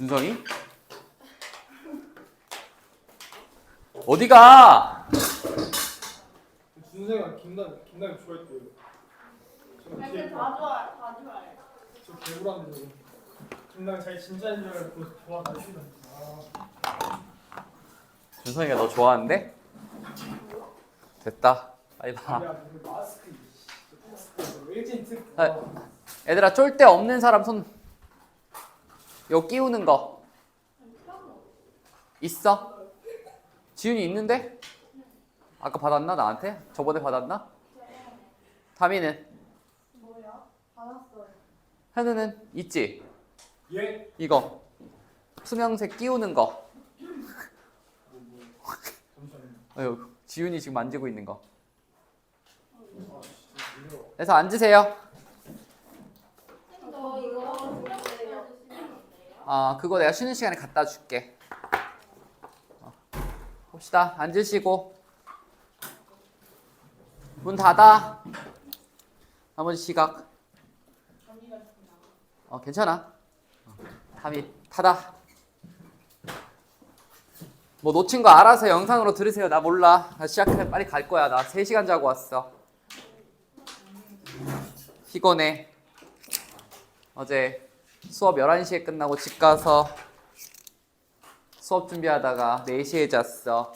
준성이? 어디가? 준성이가 김나경 좋아했대요. 다 좋아해. 저 개구라인데 저거. 김나경 자기 진짜인 줄 알고 좋아 나중이다. 준성이가 너 좋아하는데? 됐다. 빨리 봐. 야, 마스크. 일진 특. 얘들아 쫄 데 없는 사람 손. 요 끼우는 거 있어? 지윤이 있는데? 아까 받았나 나한테? 저번에 받았나? 다미는? 뭐야? 받았어요. 현우는 있지? 예? 이거 투명색 끼우는 거. 잠시만요. 지윤이 지금 만지고 있는 거. 그래서 앉으세요. 저 이거 아 그거 내가 쉬는 시간에 갖다 줄게. 봅시다. 앉으시고 문 닫아. 나머지 시각. 괜찮아. 담이 닫아. 뭐 놓친 거 알아서 영상으로 들으세요. 나 몰라. 나 시작해. 빨리 갈 거야. 나 3시간 자고 왔어. 피곤해. 어제 수업 11시에 끝나고 집 가서 수업 준비하다가 4시에 잤어.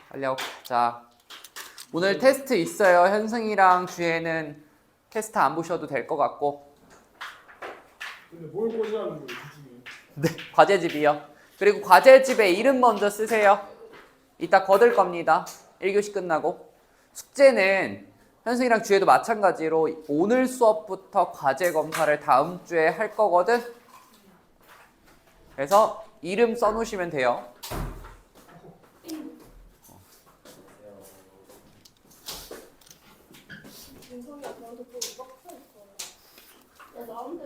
빨리 하고 가자. 오늘 테스트 있어요. 현승이랑 주혜는 테스트 안 보셔도 될 것 같고. 근데 뭘 꽂으라는 거예요, 그 중에? 네, 과제집이요. 그리고 과제집에 이름 먼저 쓰세요. 이따 거들 겁니다. 1교시 끝나고. 숙제는 현승이랑 주혜도 마찬가지로 오늘 수업부터 과제 검사를 다음 주에 할 거거든. 그래서 이름 써놓으시면 돼요.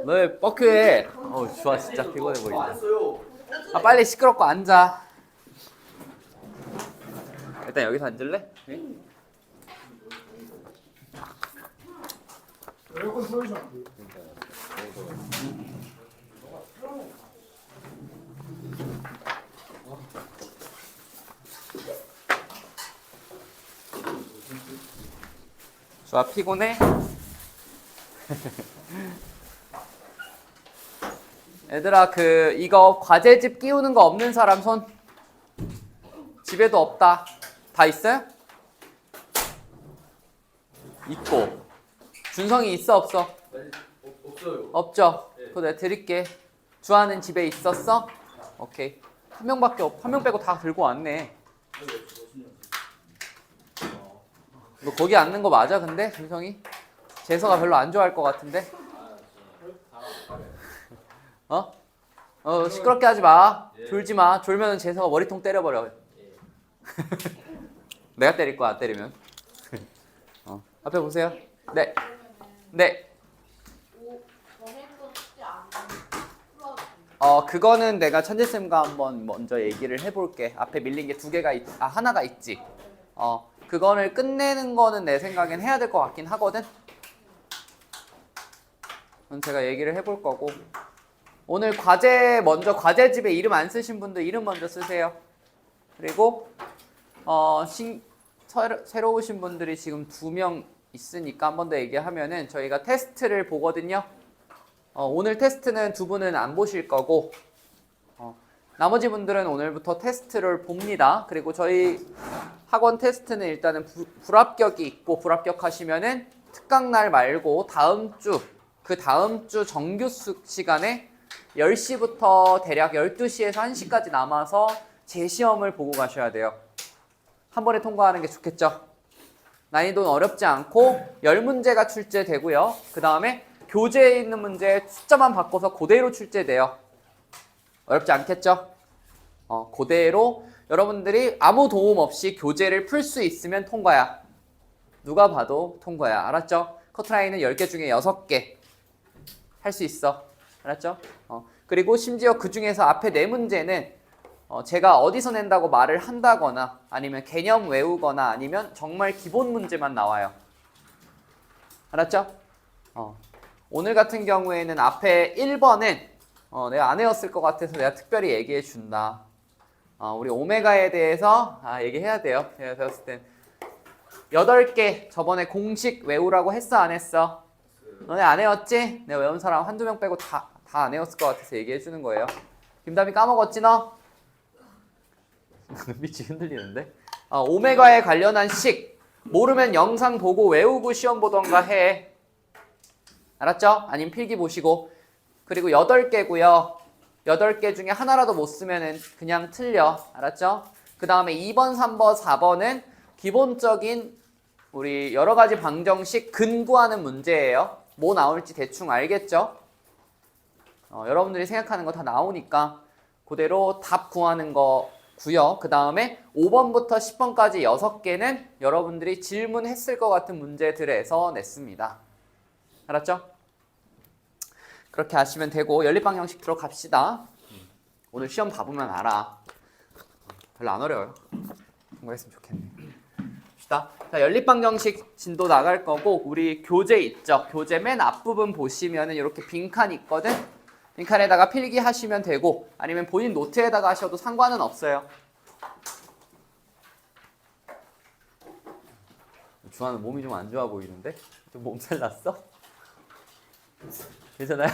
너 왜 뻑큐해? 좋아. 진짜 피곤해 보인다. 빨리 시끄럽고 앉아. 일단 여기서 앉을래? 응? 에어컨 틀어주시면 안 돼요? 좋아. 피곤해? 얘들아 이거 과제집 끼우는 거 없는 사람 손. 집에도 없다. 다 있어요? 있고. 준성이 있어 없어? 네, 없어요. 없죠? 네. 그거 내가 드릴게. 주아는 집에 있었어? 오케이. 한 명밖에 한 명 빼고 다 들고 왔네. 너 거기 앉는 거 맞아 근데? 준성이? 재서가 별로 안 좋아할 것 같은데? 시끄럽게 하지 마. 예. 졸지 마. 졸면은 재서가 머리통 때려버려. 내가 때릴 거야, 안 때리면. 앞에 보세요. 네. 네. 그거는 내가 천재쌤과 한번 먼저 얘기를 해볼게. 앞에 밀린 게 2개가 하나가 있지. 그거를 끝내는 거는 내 생각엔 해야 될 것 같긴 하거든. 그건 제가 얘기를 해볼 거고. 오늘 먼저 과제집에 이름 안 쓰신 분들 이름 먼저 쓰세요. 그리고 새로 오신 분들이 지금 2명 있으니까 한 번 더 얘기하면은 저희가 테스트를 보거든요. 오늘 테스트는 2분은 안 보실 거고 나머지 분들은 오늘부터 테스트를 봅니다. 그리고 저희 학원 테스트는 일단은 불합격이 있고 불합격하시면은 특강날 말고 그 다음 주 정규 시간에 10시부터 대략 12시에서 1시까지 남아서 재시험을 보고 가셔야 돼요. 한 번에 통과하는 게 좋겠죠? 난이도는 어렵지 않고 10문제가 출제되고요. 그 다음에 교재에 있는 문제 숫자만 바꿔서 그대로 출제돼요. 어렵지 않겠죠? 그대로 여러분들이 아무 도움 없이 교재를 풀 수 있으면 통과야. 누가 봐도 통과야. 알았죠? 커트라인은 10개 중에 6개 할 수 있어. 알았죠? 그리고 심지어 그 중에서 앞에 4문제는 제가 어디서 낸다고 말을 한다거나 아니면 개념 외우거나 아니면 정말 기본 문제만 나와요. 알았죠? 오늘 같은 경우에는 앞에 1번은 내가 안 외웠을 것 같아서 내가 특별히 얘기해 준다. 우리 오메가에 대해서 얘기해야 돼요. 제가 배웠을 땐 8개 저번에 공식 외우라고 했어 안 했어? 너네 안 외웠지? 내가 외운 사람 한두 명 빼고 다 안 외웠을 것 같아서 얘기해 주는 거예요. 김다미 까먹었지 너? 눈빛이 흔들리는데? 오메가에 관련한 식 모르면 영상 보고 외우고 시험 보던가 해. 알았죠? 아니면 필기 보시고. 그리고 8개고요. 8개 중에 하나라도 못 쓰면은 그냥 틀려. 알았죠? 그 다음에 2번, 3번, 4번은 기본적인 우리 여러 가지 방정식 근구하는 문제예요. 뭐 나올지 대충 알겠죠? 여러분들이 생각하는 거 다 나오니까 그대로 답 구하는 거고요. 그 다음에 5번부터 10번까지 6개는 여러분들이 질문했을 것 같은 문제들에서 냈습니다. 알았죠? 그렇게 하시면 되고 연립방정식 들어갑시다. 오늘 시험 봐보면 알아. 별로 안 어려워요. 공부했으면 좋겠네. 봅시다. 자, 연립방정식 진도 나갈 거고 우리 교재 있죠? 교재 맨 앞부분 보시면은 이렇게 빈칸 있거든? 빈칸에다가 필기하시면 되고 아니면 본인 노트에다가 하셔도 상관은 없어요. 주하는 몸이 좀 안 좋아 보이는데? 좀 몸살 났어? 괜찮아요?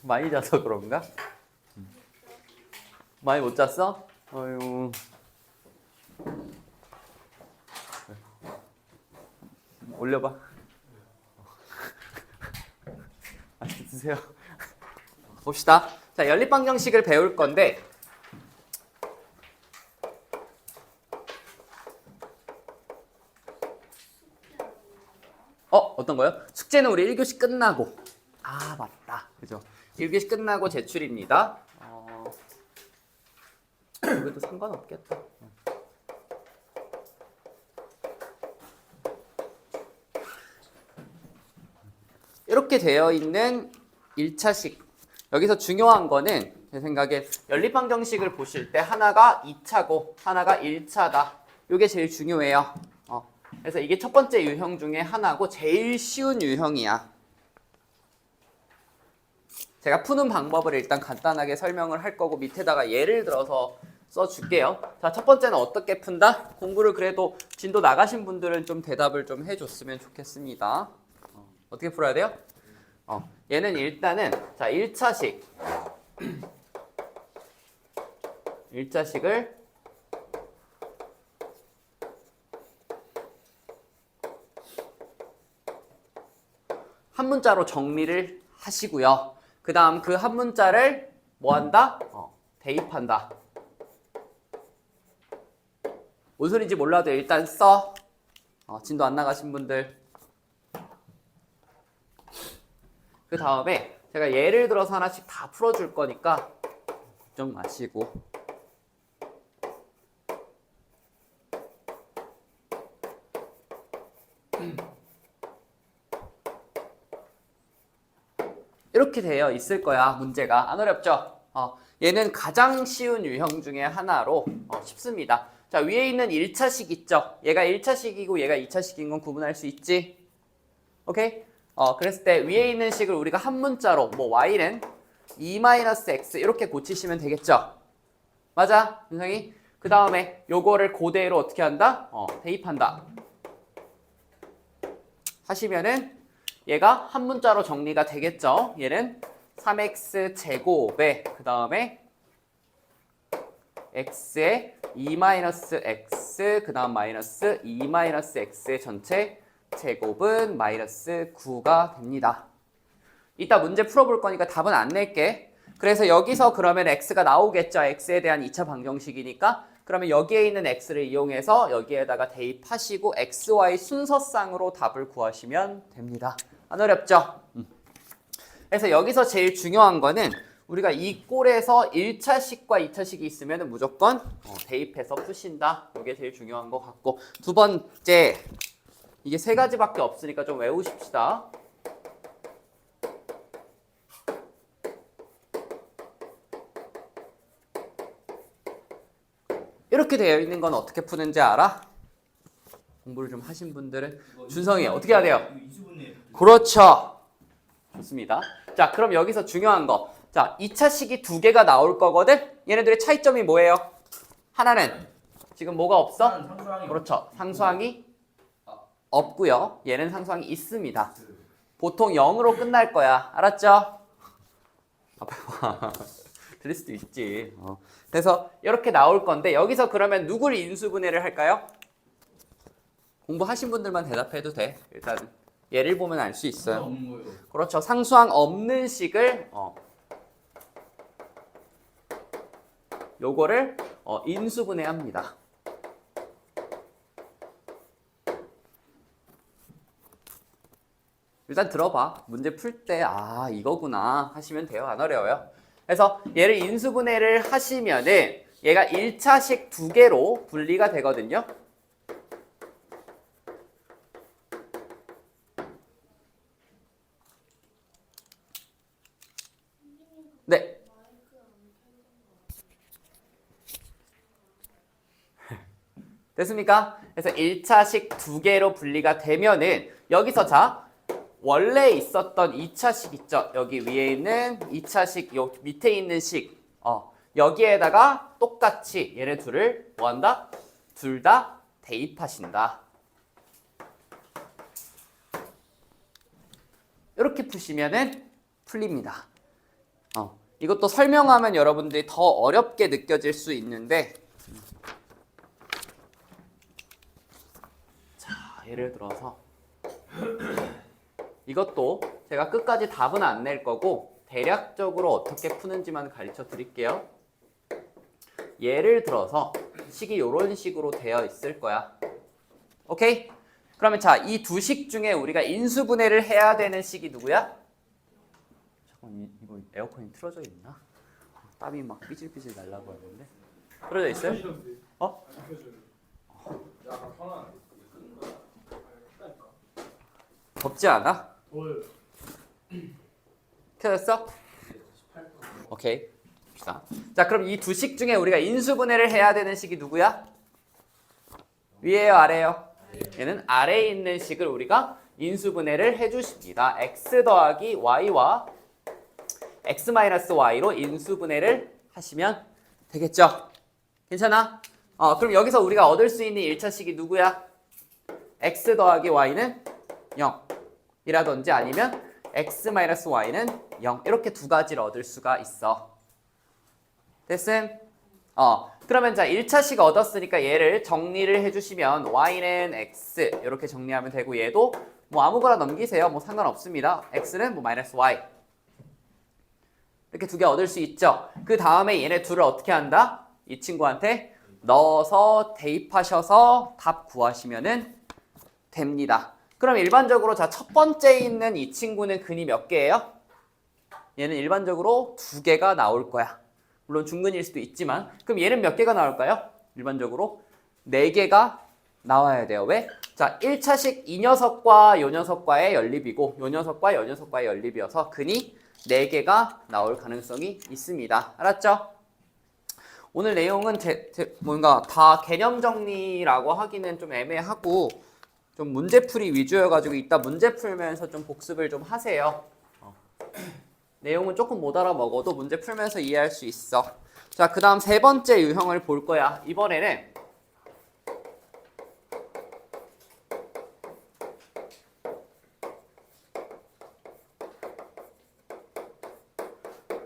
많이 자서 그런가? 많이 못 잤어? 어휴. 올려봐. 드세요. 봅시다. 자, 연립방정식을 배울 건데 어떤 거요? 숙제는 우리 1교시 끝나고 맞다. 그죠? 1교시 끝나고 제출입니다. 그래도 상관없겠다. 이렇게 되어 있는 1차식. 여기서 중요한 거는 제 생각에 연립방정식을 보실 때 하나가 2차고 하나가 1차다. 이게 제일 중요해요. 그래서 이게 첫 번째 유형 중에 하나고 제일 쉬운 유형이야. 제가 푸는 방법을 일단 간단하게 설명을 할 거고 밑에다가 예를 들어서 써줄게요. 자, 첫 번째는 어떻게 푼다? 공부를 그래도 진도 나가신 분들은 좀 대답을 좀 해줬으면 좋겠습니다. 어떻게 풀어야 돼요? 얘는 일단은 자 1차식 1차식을 한 문자로 정리를 하시고요. 그 다음 그 한 문자를 뭐 한다? 대입한다. 뭔 소리인지 몰라도 일단 써. 진도 안 나가신 분들. 그 다음에 제가 예를 들어서 하나씩 다 풀어줄 거니까 걱정 마시고. 이렇게 되어 있을 거야, 문제가. 안 어렵죠? 얘는 가장 쉬운 유형 중에 하나로 쉽습니다. 자, 위에 있는 1차식 있죠? 얘가 1차식이고 얘가 2차식인 건 구분할 수 있지? 오케이? 그랬을 때 위에 있는 식을 우리가 한 문자로 뭐 y는 2-x 이렇게 고치시면 되겠죠? 맞아? 윤성이? 그 다음에 요거를 그대로 어떻게 한다? 대입한다. 하시면은 얘가 한 문자로 정리가 되겠죠? 얘는 3x 제곱에 그 다음에 x에 2-x 그 다음 마이너스 2-x의 전체 제곱은 마이너스 9가 됩니다. 이따 문제 풀어볼 거니까 답은 안 낼게. 그래서 여기서 그러면 x가 나오겠죠. x에 대한 2차 방정식이니까. 그러면 여기에 있는 x를 이용해서 여기에다가 대입하시고 xy 순서상으로 답을 구하시면 됩니다. 안 어렵죠? 그래서 여기서 제일 중요한 거는 우리가 이 꼴에서 1차식과 2차식이 있으면 무조건 대입해서 푸신다. 이게 제일 중요한 것 같고, 두 번째 이게 세 가지밖에 없으니까 좀 외우십시다. 이렇게 되어 있는 건 어떻게 푸는지 알아? 공부를 좀 하신 분들은 준성이 어떻게 해야 돼요? 그렇죠. 좋습니다. 자, 그럼 여기서 중요한 거 자, 2차식이 두 개가 나올 거거든? 얘네들의 차이점이 뭐예요? 하나는 지금 뭐가 없어? 상수항이 그렇죠. 상수항이 없고요. 얘는 상수항이 있습니다. 보통 0으로 끝날 거야. 알았죠? 앞에 봐. 들릴 수도 있지. 그래서 이렇게 나올 건데 여기서 그러면 누구를 인수분해를 할까요? 공부하신 분들만 대답해도 돼. 일단 예를 보면 알 수 있어요. 없는 거예요. 그렇죠. 상수항 없는 식을 요거를 인수분해합니다. 일단 들어봐. 문제 풀 때 이거구나 하시면 돼요. 안 어려워요. 그래서 얘를 인수분해를 하시면은 얘가 1차식 두 개로 분리가 되거든요. 네. 됐습니까? 그래서 1차식 두 개로 분리가 되면은 여기서 자 원래 있었던 2차식 있죠? 여기 위에 있는 2차식 요 밑에 있는 식 여기에다가 똑같이 얘네 둘을 뭐한다? 둘 다 대입하신다. 이렇게 푸시면은 풀립니다. 이것도 설명하면 여러분들이 더 어렵게 느껴질 수 있는데 자, 예를 들어서 이것도 제가 끝까지 답은 안 낼 거고 대략적으로 어떻게 푸는지만 가르쳐 드릴게요. 예를 들어서 식이 이런 식으로 되어 있을 거야. 오케이? 그러면 자, 이 두 식 중에 우리가 인수분해를 해야 되는 식이 누구야? 잠깐 이거 에어컨이 틀어져 있나? 땀이 막 삐질삐질 날라고 하는데. 틀어져 있어요? 어? 약간 편한. 덥지 않아? 뭘? 켜졌어? 오케이. 봅시다. 자, 그럼 이 두 식 중에 우리가 인수분해를 해야 되는 식이 누구야? 위에요, 아래요? 얘는 아래에 있는 식을 우리가 인수분해를 해주십니다. x 더하기 y와 x 마이너스 y로 인수분해를 하시면 되겠죠? 괜찮아? 그럼 여기서 우리가 얻을 수 있는 1차식이 누구야? x 더하기 y는 0이라든지 아니면 x 마이너스 y는 0 이렇게 두 가지를 얻을 수가 있어. 됐음? 그러면 자 1차식 얻었으니까 얘를 정리를 해주시면 y는 x 이렇게 정리하면 되고 얘도 뭐 아무거나 넘기세요. 뭐 상관없습니다. x는 뭐 마이너스 y 이렇게 두 개 얻을 수 있죠. 그 다음에 얘네 둘을 어떻게 한다? 이 친구한테 넣어서 대입하셔서 답 구하시면은 됩니다. 그럼 일반적으로 자 첫 번째 있는 이 친구는 근이 몇 개예요? 얘는 일반적으로 두 개가 나올 거야. 물론 중근일 수도 있지만 그럼 얘는 몇 개가 나올까요? 일반적으로 4개가 나와야 돼요. 왜? 자 1차식 이 녀석과 요 녀석과의 연립이고 요 녀석과 요 녀석과의 연립이어서 근이 4개가 나올 가능성이 있습니다. 알았죠? 오늘 내용은 뭔가 다 개념 정리라고 하기는 좀 애매하고 좀 문제풀이 위주여가지고 이따 문제 풀면서 좀 복습을 좀 하세요. 내용은 조금 못 알아먹어도 문제 풀면서 이해할 수 있어. 자, 그 다음 세 번째 유형을 볼 거야. 이번에는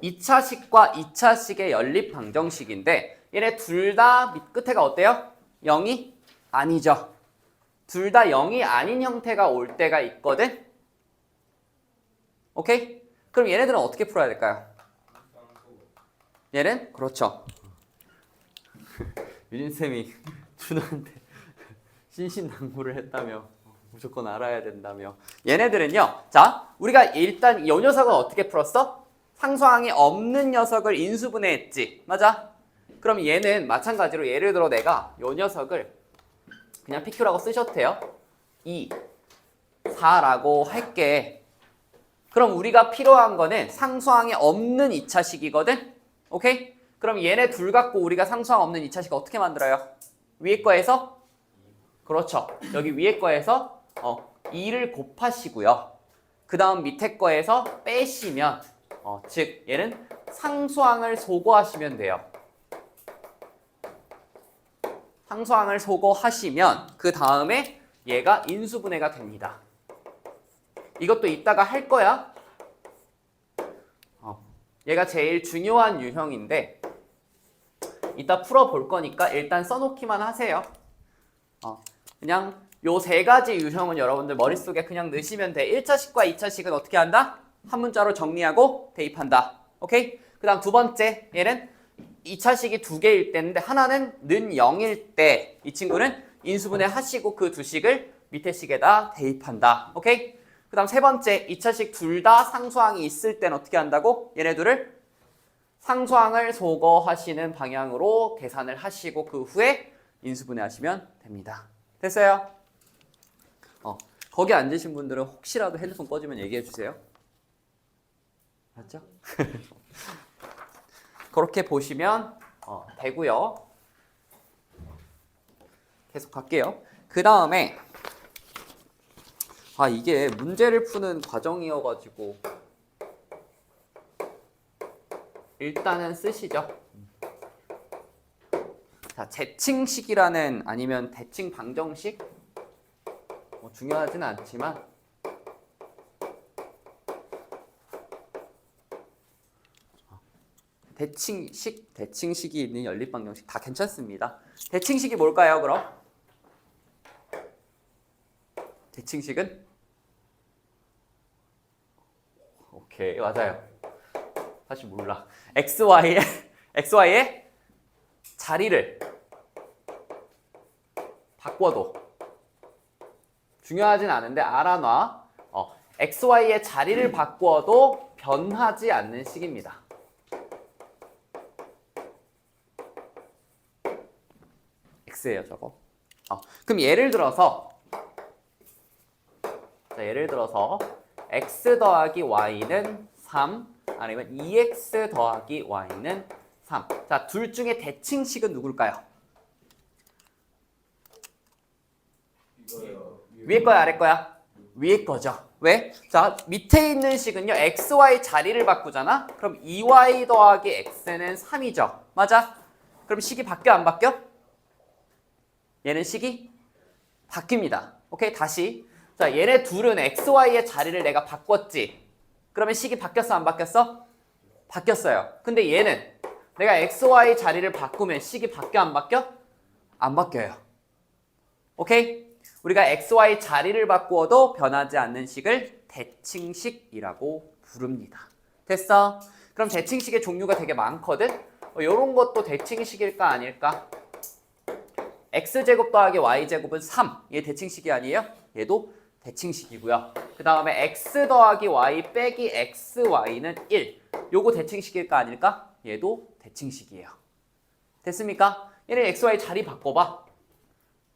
2차식과 2차식의 연립 방정식인데 얘네 둘 다 밑끝에가 어때요? 0이 아니죠. 둘 다 0이 아닌 형태가 올 때가 있거든. 오케이? 그럼 얘네들은 어떻게 풀어야 될까요? 얘는 그렇죠. 유진쌤이 준호한테 신신당부를 했다며 무조건 알아야 된다며. 얘네들은요. 자, 우리가 일단 이 녀석은 어떻게 풀었어? 상수항이 없는 녀석을 인수분해했지. 맞아? 그럼 얘는 마찬가지로 예를 들어 내가 이 녀석을 그냥 PQ라고 쓰셔도 돼요. 2, 4라고 할게. 그럼 우리가 필요한 거는 상수항이 없는 2차식이거든? 오케이? 그럼 얘네 둘 갖고 우리가 상수항 없는 2차식 어떻게 만들어요? 위에 거에서? 그렇죠. 여기 위에 거에서 2를 곱하시고요. 그 다음 밑에 거에서 빼시면 즉 얘는 상수항을 소거하시면 돼요. 상수항을 소거하시면 그 다음에 얘가 인수분해가 됩니다. 이것도 이따가 할 거야. 얘가 제일 중요한 유형인데 이따 풀어볼 거니까 일단 써놓기만 하세요. 그냥 요 세 가지 유형은 여러분들 머릿속에 그냥 넣으시면 돼. 1차식과 2차식은 어떻게 한다? 한 문자로 정리하고 대입한다. 오케이? 그 다음 두 번째 얘는 2차식이 두 개일 때인데 하나는 는 0일 때 이 친구는 인수분해 하시고 그 두 식을 밑에 식에다 대입한다. 오케이? 그 다음 세 번째 2차식 둘 다 상수항이 있을 땐 어떻게 한다고? 얘네 둘을 상수항을 소거하시는 방향으로 계산을 하시고 그 후에 인수분해 하시면 됩니다. 됐어요? 거기 앉으신 분들은 혹시라도 핸드폰 꺼지면 얘기해 주세요. 맞죠? 그렇게 보시면 되고요. 계속 갈게요. 그 다음에 이게 문제를 푸는 과정이어가지고 일단은 쓰시죠. 자, 제칭식이라는 아니면 대칭 방정식 중요하진 않지만 대칭식이 있는 연립방정식 다 괜찮습니다. 대칭식이 뭘까요, 그럼? 대칭식은? 오케이, 맞아요. 사실 몰라. XY의 자리를 바꿔도 중요하진 않은데 알아놔. XY의 자리를 바꾸어도 변하지 않는 식입니다. X예요, 저거. 그럼 예를 들어서 X 더하기 Y는 3 아니면 2X 더하기 Y는 3. 자, 둘 중에 대칭식은 누굴까요? 이거요. 위에 거야, 아래 거야? 위에 거죠. 왜? 자, 밑에 있는 식은요, XY 자리를 바꾸잖아? 그럼 2Y 더하기 X는 3이죠. 맞아? 그럼 식이 바뀌어, 안 바뀌어? 얘는 식이 바뀝니다. 오케이, 다시. 자, 얘네 둘은 XY의 자리를 내가 바꿨지? 그러면 식이 바뀌었어, 안 바뀌었어? 바뀌었어요. 근데 얘는 내가 XY 자리를 바꾸면 식이 바뀌어, 안 바뀌어? 안 바뀌어요. 오케이? 우리가 XY 자리를 바꾸어도 변하지 않는 식을 대칭식이라고 부릅니다. 됐어? 그럼 대칭식의 종류가 되게 많거든? 이런 것도 대칭식일까 아닐까? X제곱 더하기 Y제곱은 3. 얘 대칭식이 아니에요? 얘도 대칭식이고요. 그 다음에 X 더하기 Y 빼기 XY는 1. 요거 대칭식일까 아닐까? 얘도 대칭식이에요. 됐습니까? 얘는 XY 자리 바꿔봐.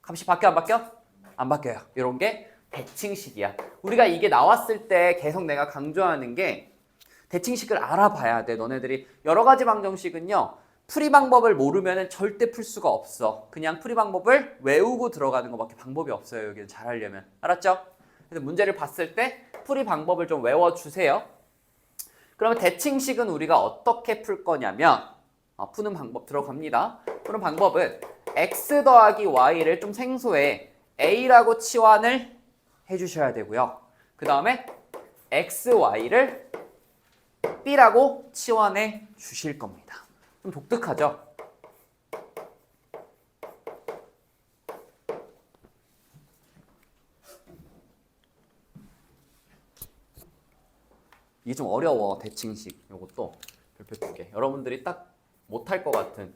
값이 바뀌어, 안 바뀌어? 안 바뀌어요. 이런 게 대칭식이야. 우리가 이게 나왔을 때 계속 내가 강조하는 게 대칭식을 알아봐야 돼. 너네들이 여러 가지 방정식은요. 풀이 방법을 모르면 절대 풀 수가 없어. 그냥 풀이 방법을 외우고 들어가는 것밖에 방법이 없어요. 여기는 잘하려면. 알았죠? 그래서 문제를 봤을 때 풀이 방법을 좀 외워주세요. 그러면 대칭식은 우리가 어떻게 풀 거냐면 푸는 방법 들어갑니다. 푸는 방법은 X 더하기 Y를 좀 생소해. A라고 치환을 해주셔야 되고요. 그 다음에 XY를 B라고 치환해 주실 겁니다. 좀 독특하죠? 이게 좀 어려워, 대칭식. 요것도 별표 2개. 여러분들이 딱 못할 것 같은.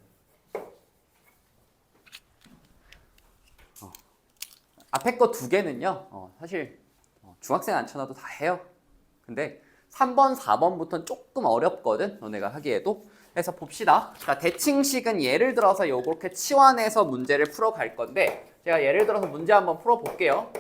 앞에 거 2개는요, 사실 중학생 안 쳐놔도 다 해요. 근데 3번, 4번부터는 조금 어렵거든, 너네가 하기에도. 그래서 봅시다. 자, 대칭식은 예를 들어서 요렇게 치환해서 문제를 풀어갈 건데 제가 예를 들어서 문제 한번 풀어볼게요.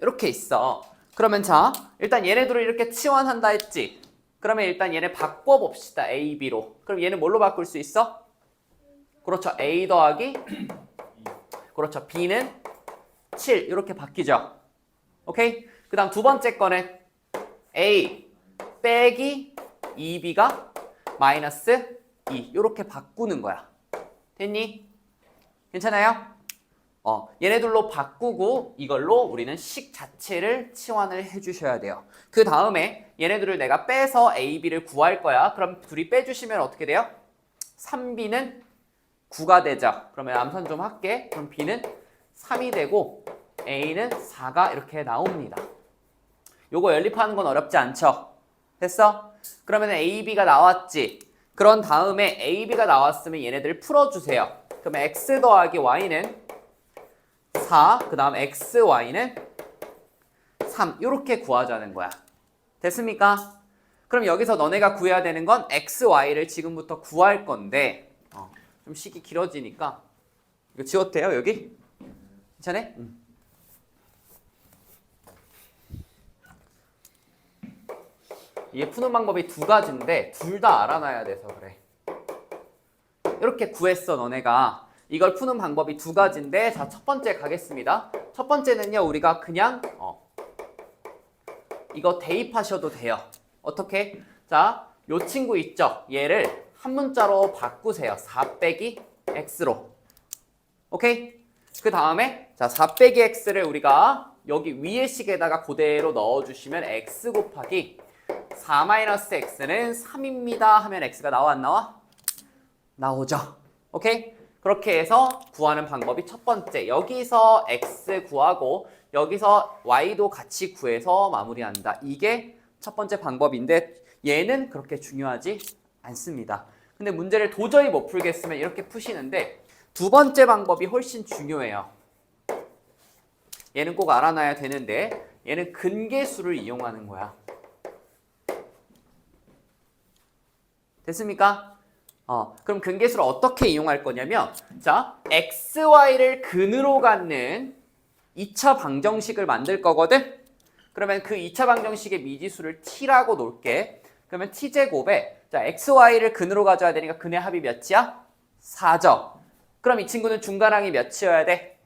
이렇게 있어. 그러면 자, 일단 얘네들을 이렇게 치환한다 했지? 그러면 일단 얘네 바꿔봅시다. A, B로. 그럼 얘는 뭘로 바꿀 수 있어? 그렇죠. A 더하기 그렇죠. B는 7 이렇게 바뀌죠. 오케이? 그 다음 두 번째 거는 A 빼기 2B가 마이너스 2 이렇게 바꾸는 거야. 됐니? 괜찮아요? 얘네들로 바꾸고 이걸로 우리는 식 자체를 치환을 해주셔야 돼요. 그 다음에 얘네들을 내가 빼서 A, B를 구할 거야. 그럼 둘이 빼주시면 어떻게 돼요? 3B는 9가 되죠. 그러면 암산 좀 할게. 그럼 B는 3이 되고 A는 4가 이렇게 나옵니다. 요거 연립하는 건 어렵지 않죠? 됐어? 그러면 A, B가 나왔지. 그런 다음에 A, B가 나왔으면 얘네들 풀어주세요. 그러면 X 더하기 Y는 4, 그 다음 X, Y는 3 이렇게 구하자는 거야. 됐습니까? 그럼 여기서 너네가 구해야 되는 건 X, Y를 지금부터 구할 건데 좀 식이 길어지니까 이거 지워도 돼요 여기? 괜찮아? 이게 푸는 방법이 두 가지인데 둘 다 알아놔야 돼서 그래. 이렇게 구했어 너네가. 이걸 푸는 방법이 두 가지인데 자, 첫 번째 가겠습니다. 첫 번째는요 우리가 그냥 이거 대입하셔도 돼요. 어떻게? 자, 요 친구 있죠? 얘를 한 문자로 바꾸세요. 4 빼기 x로. 오케이? 그 다음에 자, 4 빼기 x를 우리가 여기 위의 식에다가 그대로 넣어주시면 x 곱하기 4 마이너스 x는 3입니다 하면 x가 나와 안 나와? 나오죠. 오케이? 그렇게 해서 구하는 방법이 첫 번째. 여기서 x 구하고 여기서 y도 같이 구해서 마무리한다. 이게 첫 번째 방법인데 얘는 그렇게 중요하지 않습니다. 근데 문제를 도저히 못 풀겠으면 이렇게 푸시는데 두 번째 방법이 훨씬 중요해요. 얘는 꼭 알아놔야 되는데 얘는 근계수를 이용하는 거야. 됐습니까? 그럼 근계수를 어떻게 이용할 거냐면 자, xy를 근으로 갖는 2차 방정식을 만들 거거든? 그러면 그 2차 방정식의 미지수를 t라고 놓을게. 그러면 t제곱에 자, xy를 근으로 가져야 되니까 근의 합이 몇이야? 4죠. 그럼 이 친구는 중간항이 몇이어야 돼?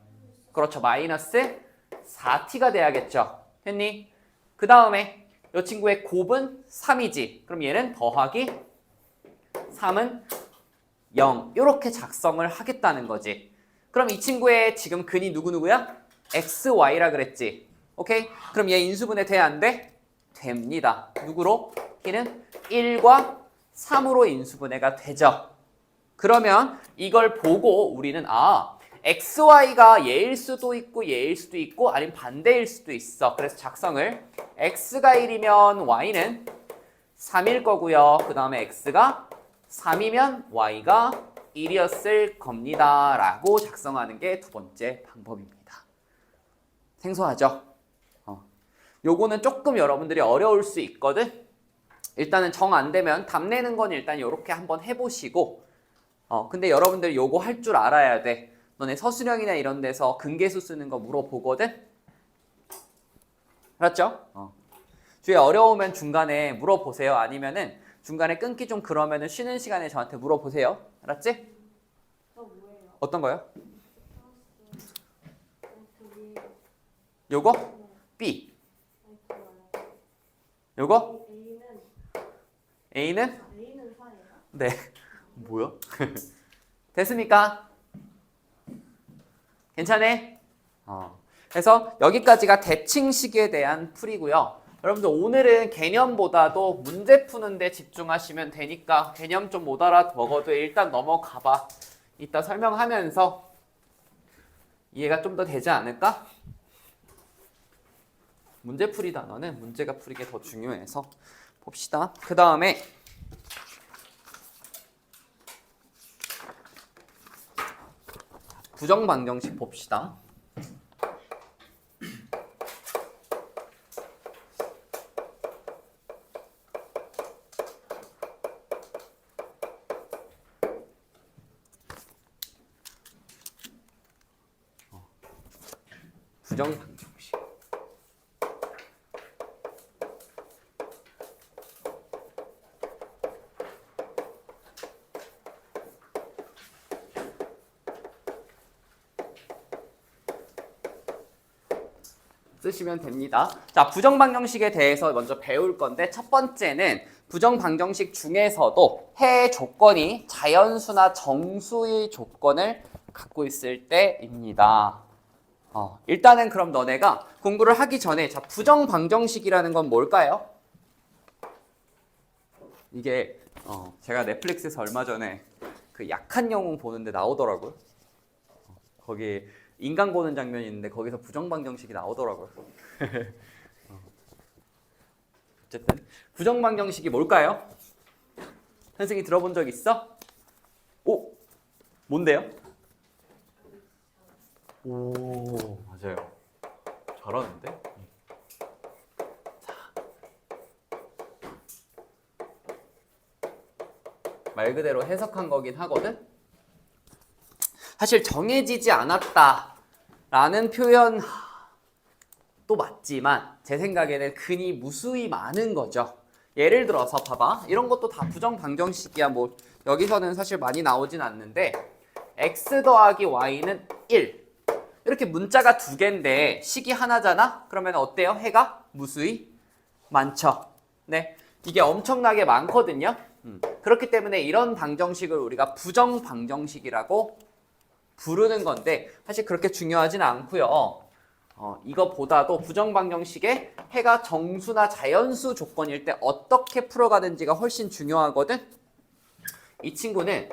그렇죠. 마이너스 4t가 돼야겠죠. 됐니? 그 다음에 이 친구의 곱은 3이지. 그럼 얘는 더하기 3은 0 이렇게 작성을 하겠다는 거지. 그럼 이 친구의 지금 근이 누구누구야? x, y라 그랬지. 오케이? 그럼 얘 인수분해 돼? 안 돼? 됩니다. 누구로? t는 1과 3으로 인수분해가 되죠. 그러면 이걸 보고 우리는 x, y가 얘일 수도 있고 얘일 수도 있고 아니면 반대일 수도 있어. 그래서 작성을 x가 1이면 y는 3일 거고요. 그 다음에 x가 3이면 y가 1이었을 겁니다. 라고 작성하는 게 두 번째 방법입니다. 생소하죠? 요거는 조금 여러분들이 어려울 수 있거든? 일단은 정 안 되면 답 내는 건 일단 요렇게 한번 해보시고 근데 여러분들 요거 할 줄 알아야 돼. 너네 서술형이나 이런 데서 근계수 쓰는 거 물어보거든? 알았죠? 주에 어려우면 중간에 물어보세요. 아니면은 중간에 끊기 좀 그러면은 쉬는 시간에 저한테 물어보세요. 알았지? 저 뭐예요? 어떤 거요? 저기 요거? B. 요거? A는? A는 4예요? 네. 뭐야? 됐습니까? 괜찮네? 그래서 여기까지가 대칭식에 대한 풀이고요. 여러분들 오늘은 개념보다도 문제 푸는데 집중하시면 되니까 개념 좀 못 알아먹어도 일단 넘어가봐. 이따 설명하면서 이해가 좀 더 되지 않을까? 문제풀이 단어는 문제가 풀이게 더 중요해서 봅시다. 그 다음에 부정방정식 봅시다. 부정방정식. 쓰시면 됩니다. 자, 부정방정식에 대해서 먼저 배울 건데 첫 번째는 부정방정식 중에서도 해 조건이 자연수나 정수의 조건을 갖고 있을 때입니다. 일단은 그럼 너네가 공부를 하기 전에 자, 부정방정식이라는 건 뭘까요? 이게 제가 넷플릭스에서 얼마 전에 그 약한 영웅 보는데 나오더라고요. 거기 인간 보는 장면이 있는데 거기서 부정방정식이 나오더라고요. 어쨌든 부정방정식이 뭘까요? 선생님이 들어본 적 있어? 오! 뭔데요? 오, 맞아요. 잘하는데? 말 그대로 해석한 거긴 하거든? 사실 정해지지 않았다라는 표현 또 맞지만 제 생각에는 근이 무수히 많은 거죠. 예를 들어서 봐봐. 이런 것도 다 부정방정식이야. 뭐 여기서는 사실 많이 나오진 않는데 x 더하기 y는 1 이렇게 문자가 두 개인데 식이 하나잖아? 그러면 어때요? 해가 무수히 많죠. 네, 이게 엄청나게 많거든요. 그렇기 때문에 이런 방정식을 우리가 부정방정식이라고 부르는 건데 사실 그렇게 중요하진 않고요. 이거보다도 부정방정식에 해가 정수나 자연수 조건일 때 어떻게 풀어가는지가 훨씬 중요하거든. 이 친구는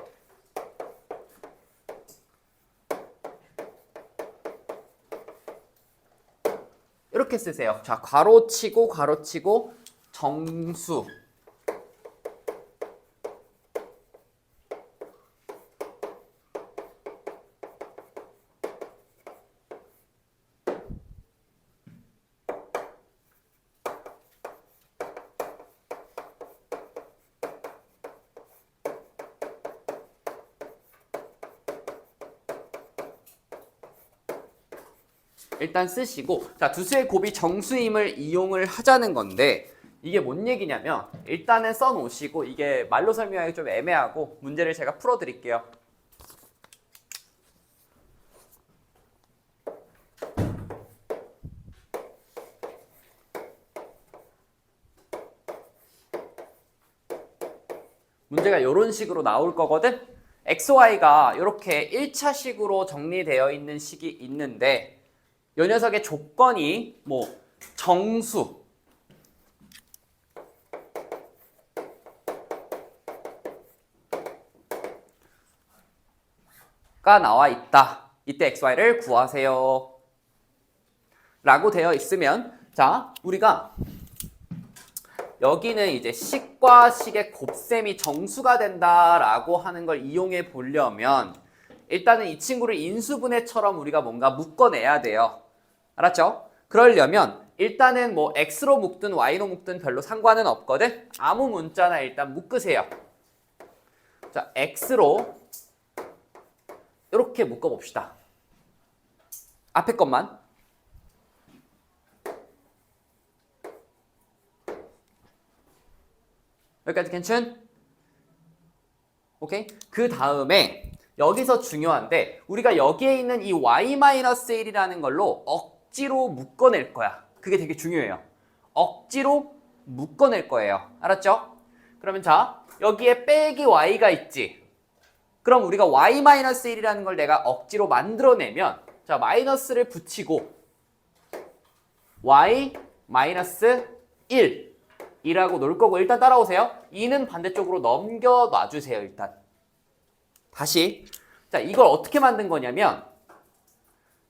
이렇게 쓰세요. 자, 괄호치고 정수. 일단 쓰시고 자, 두수의 곱이 정수임을 이용을 하자는 건데 이게 뭔 얘기냐면 일단은 써놓으시고 이게 말로 설명하기 좀 애매하고 문제를 제가 풀어드릴게요. 문제가 이런 식으로 나올 거거든. XY가 이렇게 1차식으로 정리되어 있는 식이 있는데 이 녀석의 조건이 뭐 정수 가 나와 있다. 이때 XY를 구하세요. 라고 되어 있으면 자, 우리가 여기는 이제 식과 식의 곱셈이 정수가 된다라고 하는 걸 이용해 보려면 일단은 이 친구를 인수분해처럼 우리가 뭔가 묶어내야 돼요. 알았죠? 그러려면 일단은 뭐 X로 묶든 Y로 묶든 별로 상관은 없거든? 아무 문자나 일단 묶으세요. 자, X로 이렇게 묶어봅시다. 앞에 것만. 여기까지 괜찮? 오케이? 그 다음에 여기서 중요한데 우리가 여기에 있는 이 y-1이라는 걸로 억지로 묶어낼 거야. 그게 되게 중요해요. 억지로 묶어낼 거예요. 알았죠? 그러면 자, 여기에 빼기 y가 있지. 그럼 우리가 y-1이라는 걸 내가 억지로 만들어내면 자, 마이너스를 붙이고 y-1 이라고 놓을 거고 일단 따라오세요. 2는 반대쪽으로 넘겨 놔주세요. 일단 다시 자, 이걸 어떻게 만든 거냐면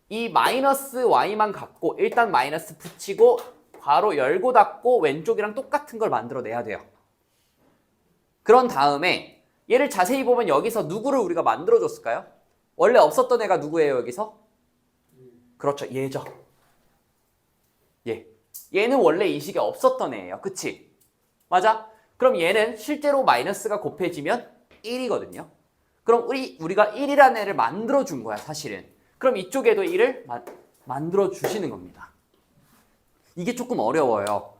이 마이너스 y만 갖고 일단 마이너스 붙이고 괄호 열고 닫고 왼쪽이랑 똑같은 걸 만들어내야 돼요. 그런 다음에 얘를 자세히 보면 여기서 누구를 우리가 만들어줬을까요? 원래 없었던 애가 누구예요 여기서? 그렇죠, 얘죠. 얘. 얘는 원래 이 식에 없었던 애예요. 그치? 맞아? 그럼 얘는 실제로 마이너스가 곱해지면 1이거든요. 그럼 우리가 1이라는 애를 만들어준 거야 사실은. 그럼 이쪽에도 1을 만들어주시는 겁니다. 이게 조금 어려워요.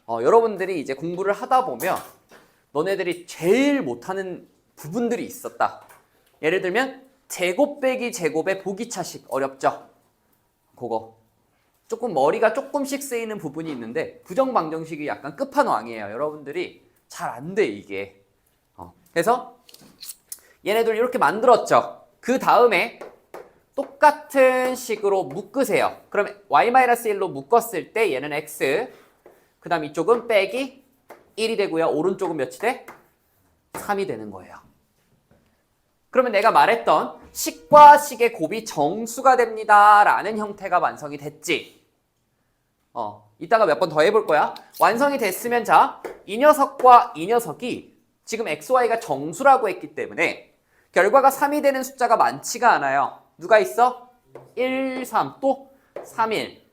여러분들이 이제 공부를 하다 보면 너네들이 제일 못하는 부분들이 있었다. 예를 들면 제곱 빼기 제곱의 보기차식 어렵죠? 그거 조금 머리가 조금씩 쓰이는 부분이 있는데 부정방정식이 약간 끝판왕이에요. 여러분들이 잘 안 돼 이게. 그래서 얘네들 이렇게 만들었죠. 그 다음에 똑같은 식으로 묶으세요. 그럼 y-1로 묶었을 때 얘는 x, 그 다음 이쪽은 빼기 1이 되고요. 오른쪽은 몇이 돼? 3이 되는 거예요. 그러면 내가 말했던 식과 식의 곱이 정수가 됩니다 라는 형태가 완성이 됐지. 이따가 몇 번 더 해볼 거야. 완성이 됐으면 자, 이 녀석과 이 녀석이 지금 xy가 정수라고 했기 때문에 결과가 3이 되는 숫자가 많지가 않아요. 누가 있어? 1, 3, 또 3, 1,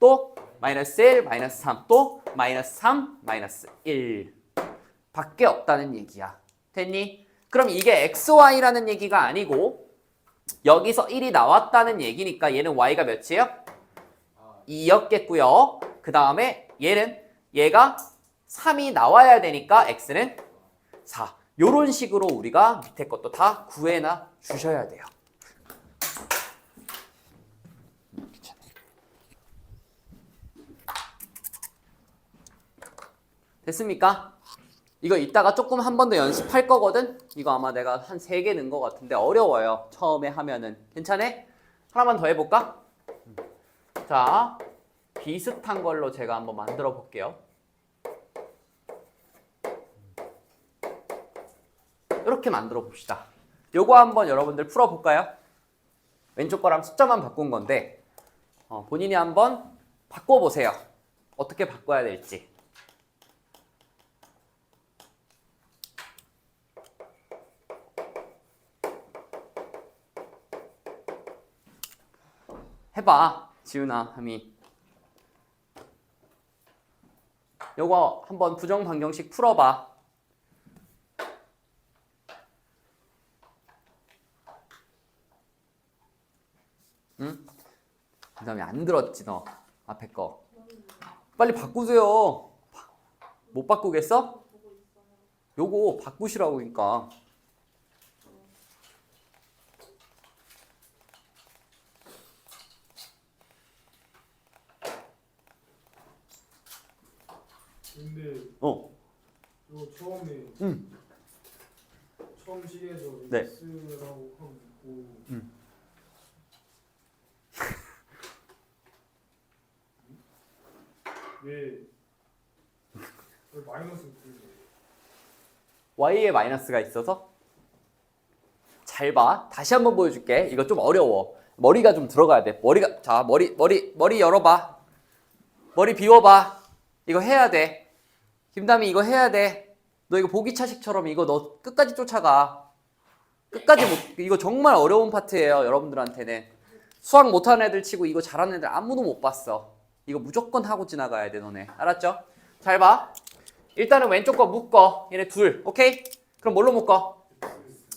또 마이너스 1, 마이너스 3, 또 마이너스 3, 마이너스 1 밖에 없다는 얘기야. 됐니? 그럼 이게 xy라는 얘기가 아니고 여기서 1이 나왔다는 얘기니까 얘는 y가 몇이에요? 2였겠고요. 그 다음에 얘가 3이 나와야 되니까 x는 4. 요런 식으로 우리가 밑에 것도 다 구해놔 주셔야 돼요. 됐습니까? 이거 이따가 조금 한 번 더 연습할 거거든? 이거 아마 내가 한 3개 넣은 것 같은데 어려워요. 처음에 하면은. 괜찮아? 하나만 더 해볼까? 자, 비슷한 걸로 제가 한번 만들어 볼게요. 이렇게 만들어 봅시다. 요거 한번 여러분들 풀어볼까요? 왼쪽 거랑 숫자만 바꾼 건데 본인이 한번 바꿔보세요. 어떻게 바꿔야 될지. 해봐, 지훈아, 함이. 요거 한번 부정방정식 풀어봐. 응? 그 다음에 안 들었지 너 앞에 거. 빨리 바꾸세요. 못 바꾸겠어? 요거 바꾸시라고 그러니까. 근데 어. 이거 처음에 처음 시계에서 네. X라고 하고 있고 왜 마이너스 뜨지? y에 마이너스가 있어서? 잘 봐. 다시 한번 보여줄게. 이거 좀 어려워. 머리가 좀 들어가야 돼. 자, 머리 열어봐. 머리 비워봐. 이거 해야 돼. 김다미 이거 해야 돼. 너 이거 보기차식처럼 이거 너 끝까지 쫓아가. 끝까지 이거 정말 어려운 파트예요. 여러분들한테는. 수학 못하는 애들 치고 이거 잘하는 애들 아무도 못 봤어. 이거 무조건 하고 지나가야 돼, 너네. 알았죠? 잘 봐. 일단은 왼쪽 거 묶어. 얘네 둘. 오케이? 그럼 뭘로 묶어?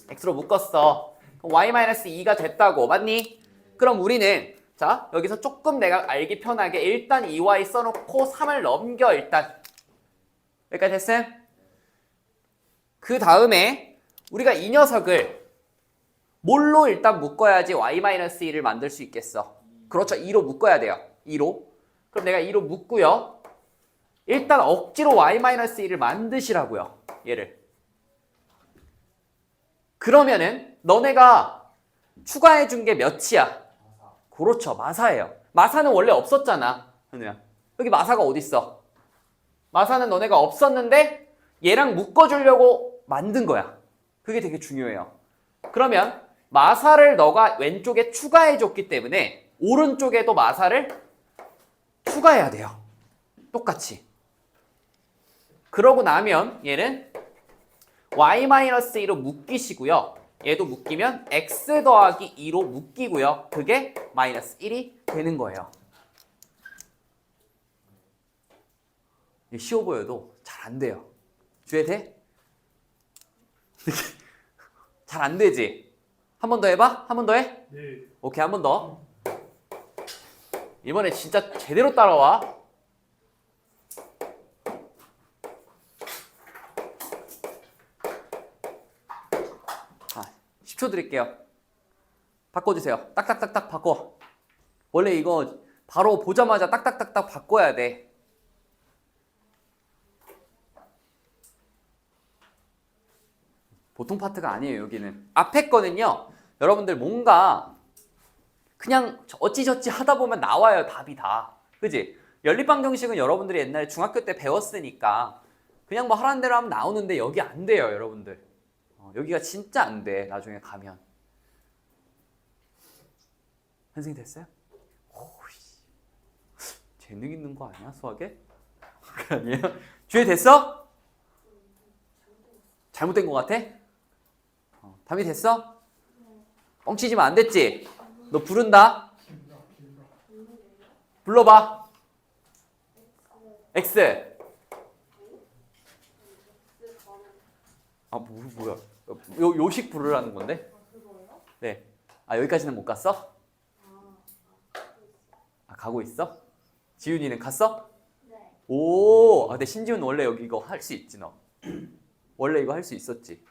x로 묶었어. 그럼 y-2가 됐다고. 맞니? 그럼 우리는 자, 여기서 조금 내가 알기 편하게 일단 2y 써놓고 3을 넘겨 일단. 여기까지 됐음? 그 다음에 우리가 이 녀석을 뭘로 일단 묶어야지 y-2를 만들 수 있겠어? 그렇죠. 2로 묶어야 돼요. 2로. 그럼 내가 2로 묶고요. 일단 억지로 y-1을 만드시라고요. 얘를. 그러면은 너네가 추가해 준 게 몇이야? 그렇죠. 마사예요. 마사는 원래 없었잖아. 현우야. 여기 마사가 어딨어? 마사는 너네가 없었는데 얘랑 묶어주려고 만든 거야. 그게 되게 중요해요. 그러면 마사를 너가 왼쪽에 추가해 줬기 때문에 오른쪽에도 마사를 추가해야 돼요. 똑같이. 그러고 나면 얘는 y-2로 묶이시고요. 얘도 묶이면 x 더하기 2로 묶이고요. 그게 마이너스 1이 되는 거예요. 쉬워 보여도 잘 안 돼요. 주해 돼? 잘 안 되지? 한 번 더 해봐? 한 번 더 해? 네. 오케이, 한 번 더. 이번에 진짜 제대로 따라와. 아, 10초 드릴게요. 바꿔주세요. 딱딱딱딱 바꿔. 원래 이거 바로 보자마자 딱딱딱딱 바꿔야 돼. 보통 파트가 아니에요, 여기는. 앞에 거는요, 여러분들 뭔가 그냥 어찌저찌 하다 보면 나와요, 답이 다. 그지? 연립방정식은 여러분들이 옛날에 중학교 때 배웠으니까 그냥 뭐 하라는 대로 하면 나오는데 여기 안 돼요, 여러분들. 여기가 진짜 안 돼, 나중에 가면. 선생님 됐어요? 오이씨. 재능 있는 거 아니야, 수학에? 아니에요? 주에 됐어? 잘못된 거 같아? 답이 됐어? 뻥치지면 안 됐지? 너 부른다? 불러봐. X. 아, 뭐야? 요식 부르라는 건데? 네. 아, 여기까지는 못 갔어? 아, 가고 있어? 지윤이는 갔어? 네. 오, 근데 신지훈 원래 여기 이거 할 수 있지, 너? 원래 이거 할 수 있었지?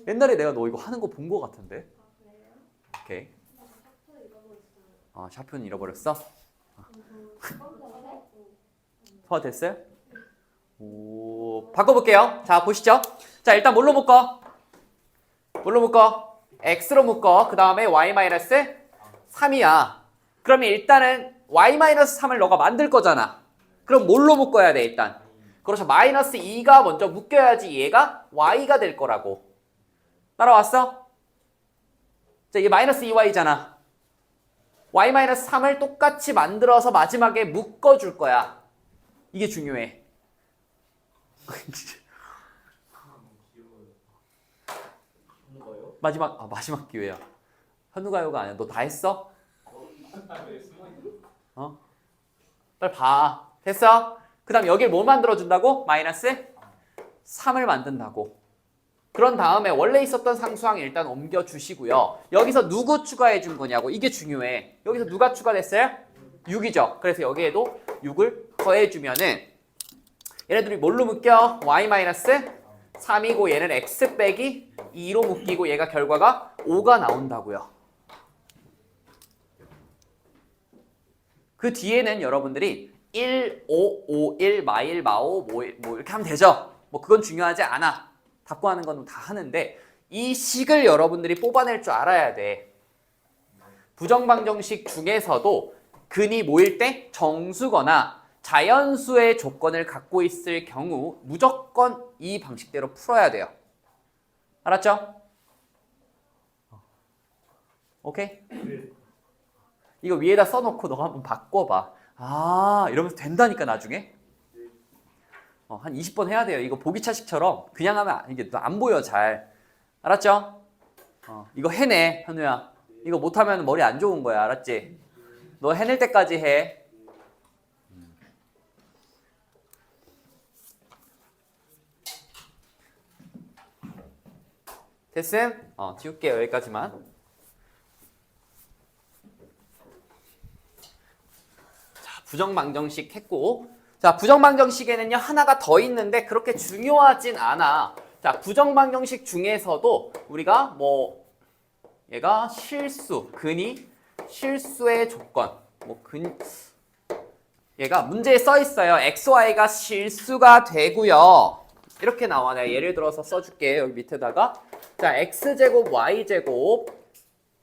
옛날에 내가 너 이거 하는 거 본 거 같은데? 그래요? 오케이. 샤프 잃어버렸어요. 아, 샤프는 잃어버렸어? 깜짝이야? 소화 됐어요? 오, 바꿔볼게요. 자, 보시죠. 자, 일단 뭘로 묶어? 뭘로 묶어? x로 묶어. 그 다음에 y-3이야. 그러면 일단은 y-3을 너가 만들 거잖아. 그럼 뭘로 묶어야 돼, 일단? 그렇죠. 마이너스 2가 먼저 묶여야지 얘가 y가 될 거라고. 따라왔어? 자, 이게 마이너스 2y잖아. y-3을 똑같이 만들어서 마지막에 묶어줄 거야. 이게 중요해. 마지막 기회야. 현우가요가 아니야. 너 다 했어? 빨리 봐. 됐어? 그 다음 여길 뭘 만들어준다고? 마이너스 3을 만든다고. 그런 다음에 원래 있었던 상수항 일단 옮겨주시고요. 여기서 누구 추가해준 거냐고. 이게 중요해. 여기서 누가 추가됐어요? 6이죠. 그래서 여기에도 6을 더해주면은 얘네들이 뭘로 묶여? y-3이고 얘는 x 빼기 2로 묶이고 얘가 결과가 5가 나온다고요. 그 뒤에는 여러분들이 1, 5, 5, 1, 마1, 마5, 뭐 이렇게 하면 되죠. 뭐 그건 중요하지 않아. 답고 하는 건 다 하는데 이 식을 여러분들이 뽑아낼 줄 알아야 돼. 부정방정식 중에서도 근이 모일 때 정수거나 자연수의 조건을 갖고 있을 경우 무조건 이 방식대로 풀어야 돼요. 알았죠? 오케이? 이거 위에다 써놓고 너가 한번 바꿔봐. 아, 이러면서 된다니까 나중에. 한 20번 해야 돼요. 이거 보기차식처럼 그냥 하면 이게 안 보여 잘. 알았죠? 이거 해내, 현우야. 이거 못하면 머리 안 좋은 거야. 알았지? 너 해낼 때까지 해. 됐음? 지울게요. 여기까지만. 자, 부정방정식 했고. 자, 부정방정식에는요, 하나가 더 있는데 그렇게 중요하진 않아. 자, 부정방정식 중에서도 우리가 얘가 실수, 근이 실수의 조건. 얘가 문제에 써 있어요. xy가 실수가 되고요. 이렇게 나와. 내가 예를 들어서 써줄게. 여기 밑에다가. 자, x제곱 y제곱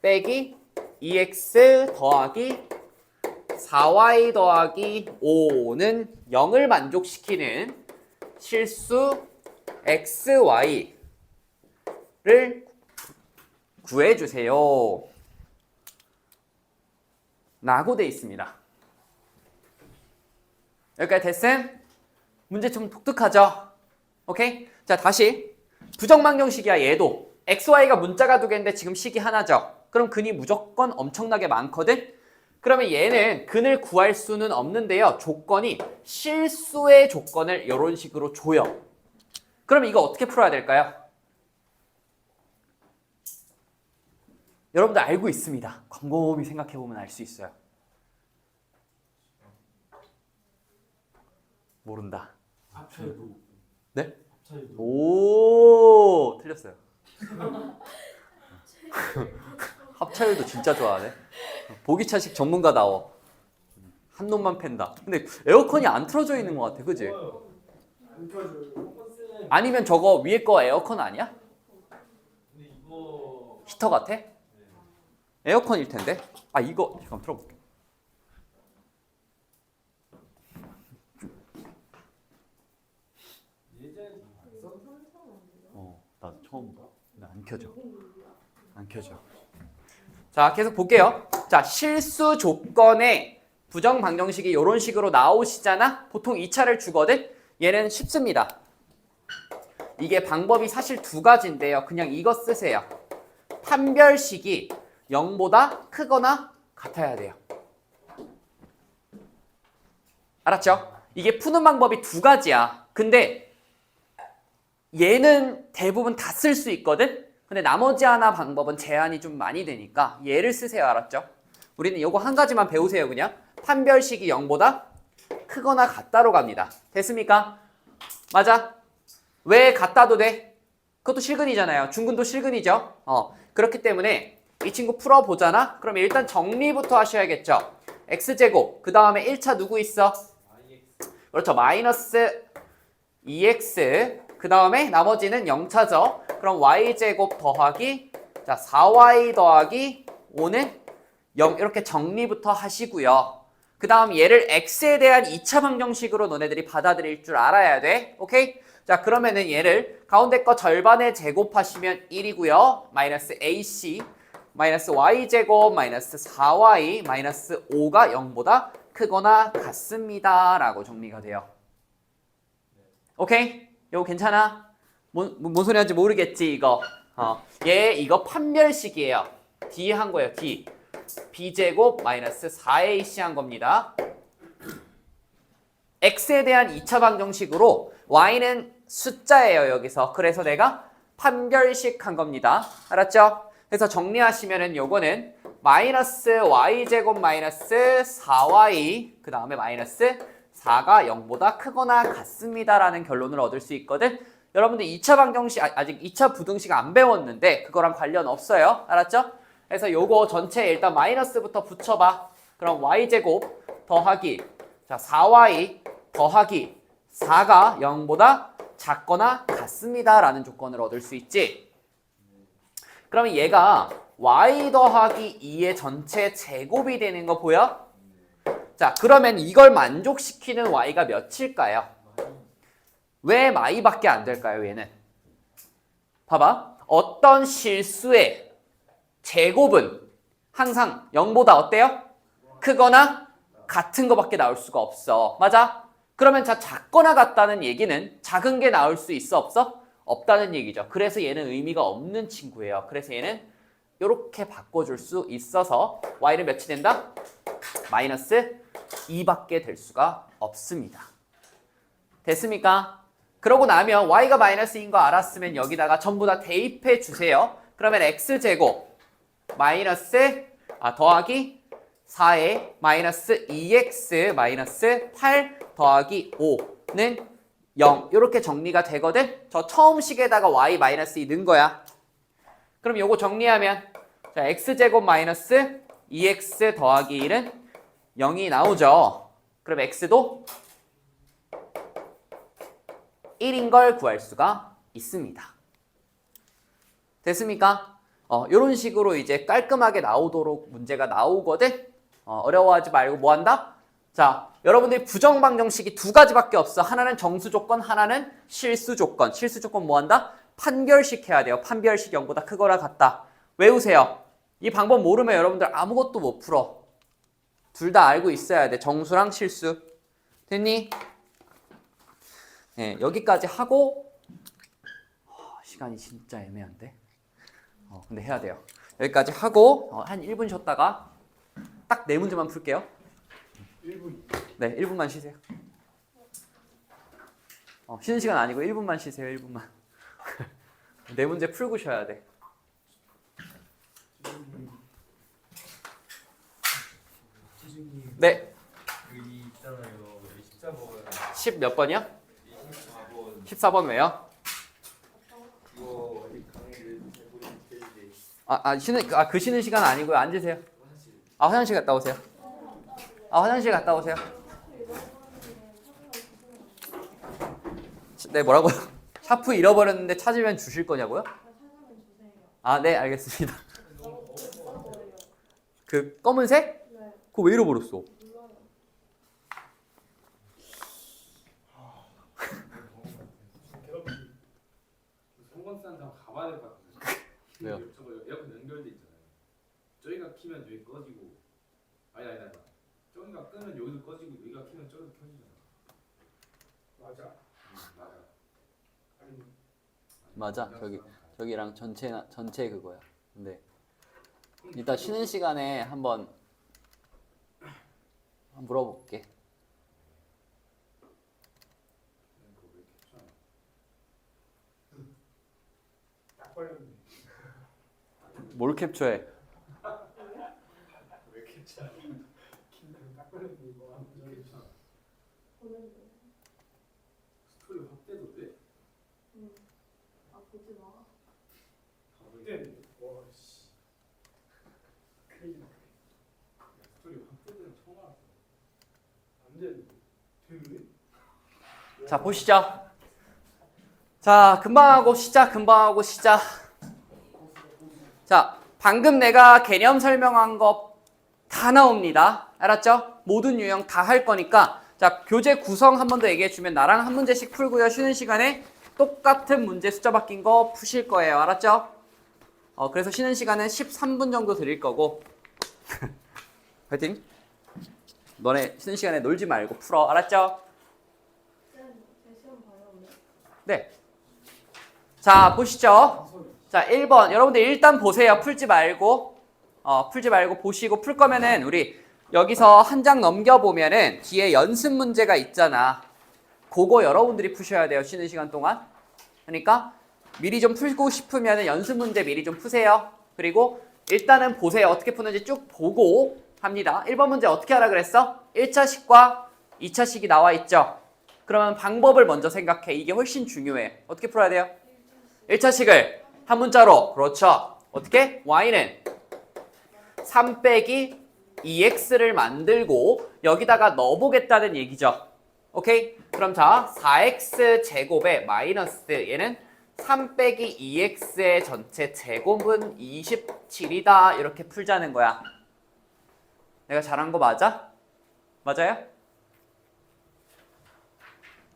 빼기 2x 더하기 4y 더하기 5는 0을 만족시키는 실수 xy를 구해주세요. 라고 돼 있습니다. 여기까지 됐음? 문제 좀 독특하죠? 오케이? 자, 다시 부정방정식이야. 얘도 xy가 문자가 두 개인데 지금 식이 하나죠. 그럼 근이 무조건 엄청나게 많거든? 그러면 얘는 근을 구할 수는 없는데요. 조건이 실수의 조건을 이런 식으로 줘요. 그럼 이거 어떻게 풀어야 될까요? 여러분들 알고 있습니다. 곰곰이 생각해보면 알 수 있어요. 모른다. 합차이도. 네? 합차이도. 오, 틀렸어요. 합차율도 진짜 좋아하네. 보기차식 전문가다워. 한 놈만 팬다. 근데 에어컨이 안 틀어져 있는 것 같아, 그지? 안 켜줘요. 아니면 저거 위에 거 에어컨 아니야? 근데 이거 히터 같아? 에어컨일 텐데. 아 이거 잠깐 틀어볼게. 예전에 나 처음 봐. 근데 안 켜져. 안 켜져. 자, 계속 볼게요. 자, 실수 조건에 부정 방정식이 이런 식으로 나오시잖아. 보통 2차를 주거든. 얘는 쉽습니다. 이게 방법이 사실 두 가지인데요. 그냥 이거 쓰세요. 판별식이 0보다 크거나 같아야 돼요. 알았죠? 이게 푸는 방법이 두 가지야. 근데 얘는 대부분 다 쓸 수 있거든? 근데 나머지 하나 방법은 제한이 좀 많이 되니까 얘를 쓰세요. 알았죠? 우리는 이거 한 가지만 배우세요. 그냥 판별식이 0보다 크거나 같다로 갑니다. 됐습니까? 맞아? 왜 같다도 돼? 그것도 실근이잖아요. 중근도 실근이죠. 그렇기 때문에 이 친구 풀어보잖아? 그럼 일단 정리부터 하셔야겠죠. x제곱, 그 다음에 1차 누구 있어? 그렇죠. 마이너스 2x, 그 다음에 나머지는 0차죠. 그럼 y제곱 더하기, 자 4y 더하기 5는 0, 이렇게 정리부터 하시고요. 그 다음 얘를 x에 대한 2차 방정식으로 너네들이 받아들일 줄 알아야 돼. 오케이? 자, 그러면은 얘를 가운데 거 절반에 제곱하시면 1이고요. 마이너스 ac, 마이너스 y제곱, 마이너스 4y, 마이너스 5가 0보다 크거나 같습니다. 라고 정리가 돼요. 오케이? 이거 괜찮아? 뭔 소리 하는지 모르겠지, 이거. 얘 이거 판별식이에요. D 한 거예요, D. b제곱 마이너스 4ac 한 겁니다. x에 대한 2차 방정식으로 y는 숫자예요, 여기서. 그래서 내가 판별식 한 겁니다. 알았죠? 그래서 정리하시면은 요거는 마이너스 y제곱 마이너스 4y, 그 다음에 마이너스 4가 0보다 크거나 같습니다 라는 결론을 얻을 수 있거든. 여러분들 2차 방정식 아직 2차 부등식 안 배웠는데 그거랑 관련 없어요. 알았죠? 그래서 요거 전체 일단 마이너스부터 붙여봐. 그럼 y제곱 더하기, 자 4y 더하기 4가 0보다 작거나 같습니다 라는 조건을 얻을 수 있지. 그러면 얘가 y 더하기 2의 전체 제곱이 되는 거 보여? 자, 그러면 이걸 만족시키는 y가 몇일까요? 왜 y밖에 안 될까요, 얘는? 봐봐. 어떤 실수의 제곱은 항상 0보다 어때요? 크거나 같은 거밖에 나올 수가 없어. 맞아? 그러면 자, 작거나 같다는 얘기는 작은 게 나올 수 있어, 없어? 없다는 얘기죠. 그래서 얘는 의미가 없는 친구예요. 그래서 얘는 이렇게 바꿔줄 수 있어서 y는 몇이 된다? 마이너스 2밖에 될 수가 없습니다. 됐습니까? 그러고 나면 y가 마이너스인 거 알았으면 여기다가 전부 다 대입해 주세요. 그러면 x제곱 마이너스 더하기 4에 마이너스 2x 마이너스 8 더하기 5는 0 이렇게 정리가 되거든. 저 처음 식에다가 y 마이너스 2 넣은 거야. 그럼 요거 정리하면 자 x제곱 마이너스 2x 더하기 1은 0이 나오죠. 그럼 x도 1인 걸 구할 수가 있습니다. 됐습니까? 이런 식으로 이제 깔끔하게 나오도록 문제가 나오거든. 어려워하지 말고 뭐 한다? 자, 여러분들이 부정 방정식이 두 가지밖에 없어. 하나는 정수 조건, 하나는 실수 조건. 실수 조건 뭐 한다? 판별식 해야 돼요. 판별식 0보다 크거나 같다. 외우세요. 이 방법 모르면 여러분들 아무것도 못 풀어. 둘 다 알고 있어야 돼. 정수랑 실수. 됐니? 네, 여기까지 하고 시간이 진짜 애매한데. 근데 해야 돼요. 여기까지 하고 한 1분 쉬었다가 딱 4문제만 풀게요. 1분. 네, 1분만 쉬세요. 쉬는 시간 아니고 1분만 쉬세요. 1분만. 4문제 풀고 쉬어야 돼. 네. 여기 있잖아요. 14번. 10 몇 번이요? 24번. 14번 왜요? 이거 강의를 해보니 그 쉬는 시간 아니고요. 앉으세요. 화장실 갔다 오세요. 화장실 갔다 오세요. 샤프 잃어버렸는데 찾으면 주세요. 네, 뭐라고요? 샤프 잃어버렸는데 찾으면 주실 거냐고요? 찾으면 주세요. 아, 네, 알겠습니다. 잃어버려요. 그 검은색? 네, 그거 왜 잃어버렸어? 몰라요. 괴롭히. 성건산 다 가봐야 될 것 같아요. 왜요? 저거 에어컨 연결돼 있잖아요. 저기가 키면 여기 꺼지고, 아니. 저기가 끄면 여기도 꺼지고, 여기가 키면 저기도 켜지잖아. 맞아. 맞아. 아니 맞아, 저기랑 전체 그거야. 근데 이따 쉬는 시간에 한번 물어볼게. 그거 왜 이렇게 켜? 딱 걸렸네. 뭘 캡처해? 왜 이렇게 차? 긴장 딱 걸렸네 이거. 왜 이렇게 켜? 보내주세요. 스토리 확대도 돼? 아, 보지 마. 그때 와 씨. 크레이지. 스토리 확대되는 처음 알았어. 안 되는데. 되네. 자, 보시죠. 자, 금방 하고 시작. 자, 방금 내가 개념 설명한 거 다 나옵니다. 알았죠? 모든 유형 다 할 거니까. 자, 교재 구성 한 번 더 얘기해 주면 나랑 한 문제씩 풀고요. 쉬는 시간에 똑같은 문제 숫자 바뀐 거 푸실 거예요. 알았죠? 그래서 쉬는 시간은 13분 정도 드릴 거고. 파이팅. 너네 쉬는 시간에 놀지 말고 풀어. 알았죠? 쌤, 제 시험 봐요, 오늘. 네. 자, 보시죠. 자, 1번. 여러분들 일단 보세요. 풀지 말고 보시고 풀 거면은 우리 여기서 한 장 넘겨보면은 뒤에 연습 문제가 있잖아. 그거 여러분들이 푸셔야 돼요. 쉬는 시간 동안. 그러니까 미리 좀 풀고 싶으면은 연습 문제 미리 좀 푸세요. 그리고 일단은 보세요. 어떻게 푸는지 쭉 보고 합니다. 1번 문제 어떻게 하라 그랬어? 1차식과 2차식이 나와 있죠. 그러면 방법을 먼저 생각해. 이게 훨씬 중요해. 어떻게 풀어야 돼요? 1차식을 한 문자로. 그렇죠. 어떻게? y는 3 빼기 2x를 만들고 여기다가 넣어보겠다는 얘기죠. 오케이? 그럼 자, 4x 제곱에 마이너스 얘는 3 빼기 2x의 전체 제곱은 27이다. 이렇게 풀자는 거야. 내가 잘한 거 맞아? 맞아요?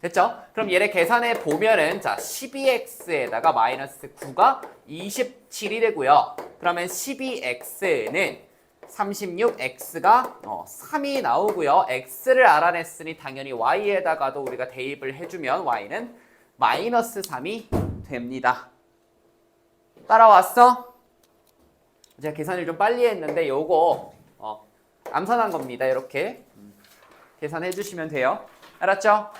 됐죠? 그럼 얘를 계산해 보면은 자 12x에다가 마이너스 9가 27이 되고요. 그러면 12x는 36x가 3이 나오고요. x를 알아냈으니 당연히 y에다가도 우리가 대입을 해주면 y는 마이너스 3이 됩니다. 따라왔어? 제가 계산을 좀 빨리 했는데 요거 암산한 겁니다. 이렇게 계산해 주시면 돼요. 알았죠?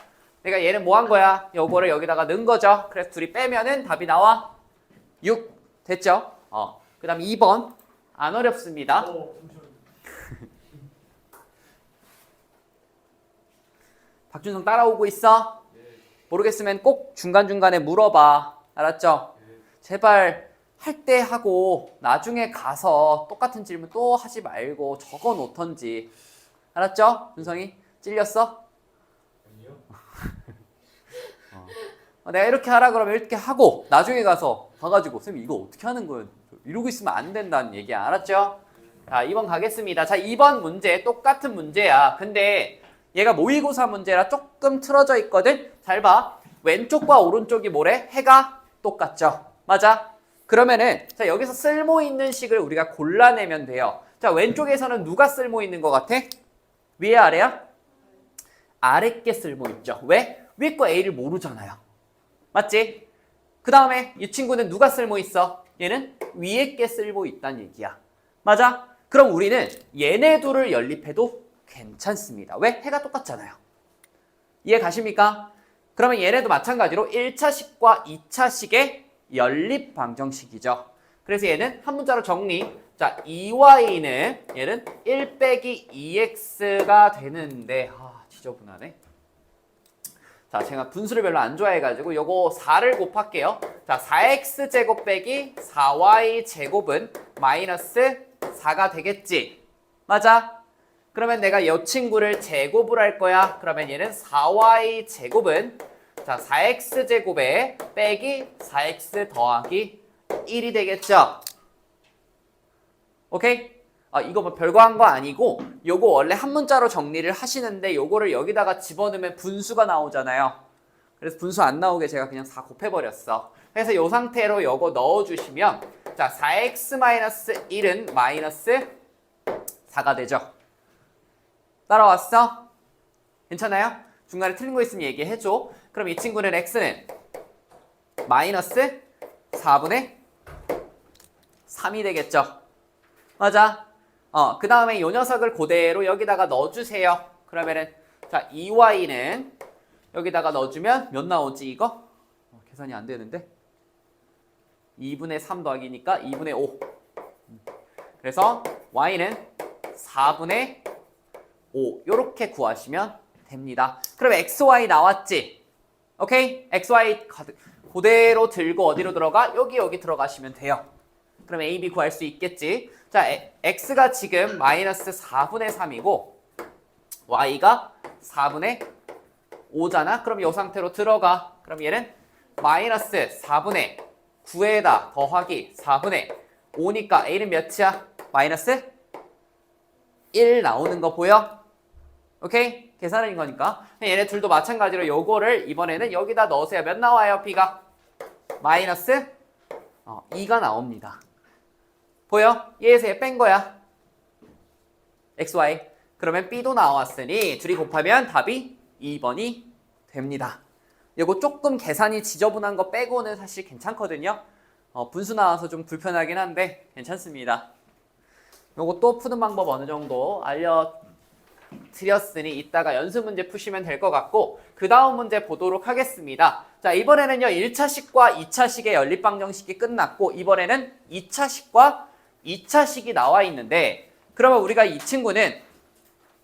내가 얘는 뭐 한 거야? 요거를 여기다가 넣은 거죠. 그래서 둘이 빼면은 답이 나와 6 됐죠? 그 다음 2번 안 어렵습니다. 잠시만요. 박준성 따라오고 있어? 모르겠으면 꼭 중간중간에 물어봐. 알았죠? 제발 할 때 하고 나중에 가서 똑같은 질문 또 하지 말고 적어 놓던지. 알았죠? 준성이? 찔렸어? 아니요. 내가 이렇게 하라 그러면 이렇게 하고 나중에 가가지고 쌤 이거 어떻게 하는 거예요? 이러고 있으면 안 된다는 얘기야. 알았죠? 자, 2번 가겠습니다. 자, 2번 문제 똑같은 문제야. 근데 얘가 모의고사 문제라 조금 틀어져 있거든? 잘 봐. 왼쪽과 오른쪽이 뭐래? 해가 똑같죠? 맞아? 그러면은 자, 여기서 쓸모 있는 식을 우리가 골라내면 돼요. 자, 왼쪽에서는 누가 쓸모 있는 것 같아? 위에 아래야? 아래 게 쓸모 있죠. 왜? 위에 거 A를 모르잖아요. 맞지? 그 다음에 이 친구는 누가 쓸모 있어? 얘는 위에 게 쓸모 있다는 얘기야. 맞아? 그럼 우리는 얘네 둘을 연립해도 괜찮습니다. 왜? 해가 똑같잖아요. 이해 가십니까? 그러면 얘네도 마찬가지로 1차식과 2차식의 연립 방정식이죠. 그래서 얘는 한 문자로 정리. 자, 2y는 얘는 1 빼기 2x가 되는데 지저분하네. 자, 제가 분수를 별로 안 좋아해가지고 요거 4를 곱할게요. 자, 4x 제곱 빼기 4y 제곱은 마이너스 4가 되겠지. 맞아? 그러면 내가 이 친구를 제곱을 할 거야. 그러면 얘는 4y 제곱은 자 4x 제곱에 빼기 4x 더하기 1이 되겠죠. 오케이? 이거 뭐 별거 한 거 아니고 요거 원래 한 문자로 정리를 하시는데 요거를 여기다가 집어넣으면 분수가 나오잖아요. 그래서 분수 안 나오게 제가 그냥 4 곱해버렸어. 그래서 요 상태로 요거 넣어주시면 자 4x-1은 마이너스 4가 되죠. 따라왔어? 괜찮아요? 중간에 틀린 거 있으면 얘기해줘. 그럼 이 친구는 x는 마이너스 4분의 3이 되겠죠. 맞아. 그 다음에 요 녀석을 그대로 여기다가 넣어주세요. 그러면은 자 2y는 여기다가 넣어주면 몇 나오지 이거? 계산이 안 되는데 2분의 3 더하기니까 2분의 5. 그래서 y는 4분의 5 요렇게 구하시면 됩니다. 그럼 xy 나왔지? 오케이? xy 그대로 들고 어디로 들어가? 여기 들어가시면 돼요. 그럼 a, b 구할 수 있겠지? 자, x가 지금 마이너스 4분의 3이고 y가 4분의 5잖아? 그럼 이 상태로 들어가. 그럼 얘는 마이너스 4분의 9에다 더하기 4분의 5니까 a는 몇이야? 마이너스 1 나오는 거 보여? 오케이? 계산인 거니까. 얘네 둘도 마찬가지로 요거를 이번에는 여기다 넣으세요. 몇 나와요? b가? 마이너스 2가 나옵니다. 보여? 얘에서 얘 뺀 거야. xy. 그러면 b도 나왔으니 둘이 곱하면 답이 2번이 됩니다. 이거 조금 계산이 지저분한 거 빼고는 사실 괜찮거든요. 분수 나와서 좀 불편하긴 한데 괜찮습니다. 요거 또 푸는 방법 어느 정도 알려드렸으니 이따가 연습 문제 푸시면 될 것 같고 그 다음 문제 보도록 하겠습니다. 자, 이번에는요 1차식과 2차식의 연립방정식이 끝났고 이번에는 2차식과 2차식이 나와 있는데 그러면 우리가 이 친구는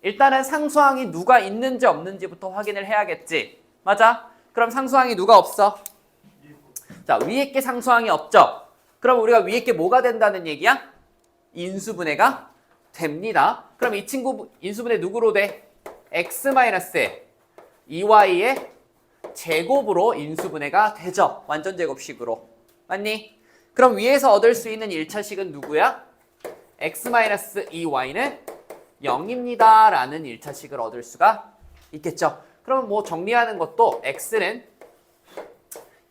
일단은 상수항이 누가 있는지 없는지부터 확인을 해야겠지. 맞아? 그럼 상수항이 누가 없어? 자, 위에 게 상수항이 없죠? 그럼 우리가 위에 게 뭐가 된다는 얘기야? 인수분해가 됩니다. 그럼 이 친구 인수분해 누구로 돼? x-2y의 제곱으로 인수분해가 되죠. 완전 제곱식으로. 맞니? 그럼 위에서 얻을 수 있는 1차식은 누구야? x-2y는 0입니다. 라는 1차식을 얻을 수가 있겠죠. 그럼 뭐 정리하는 것도 x는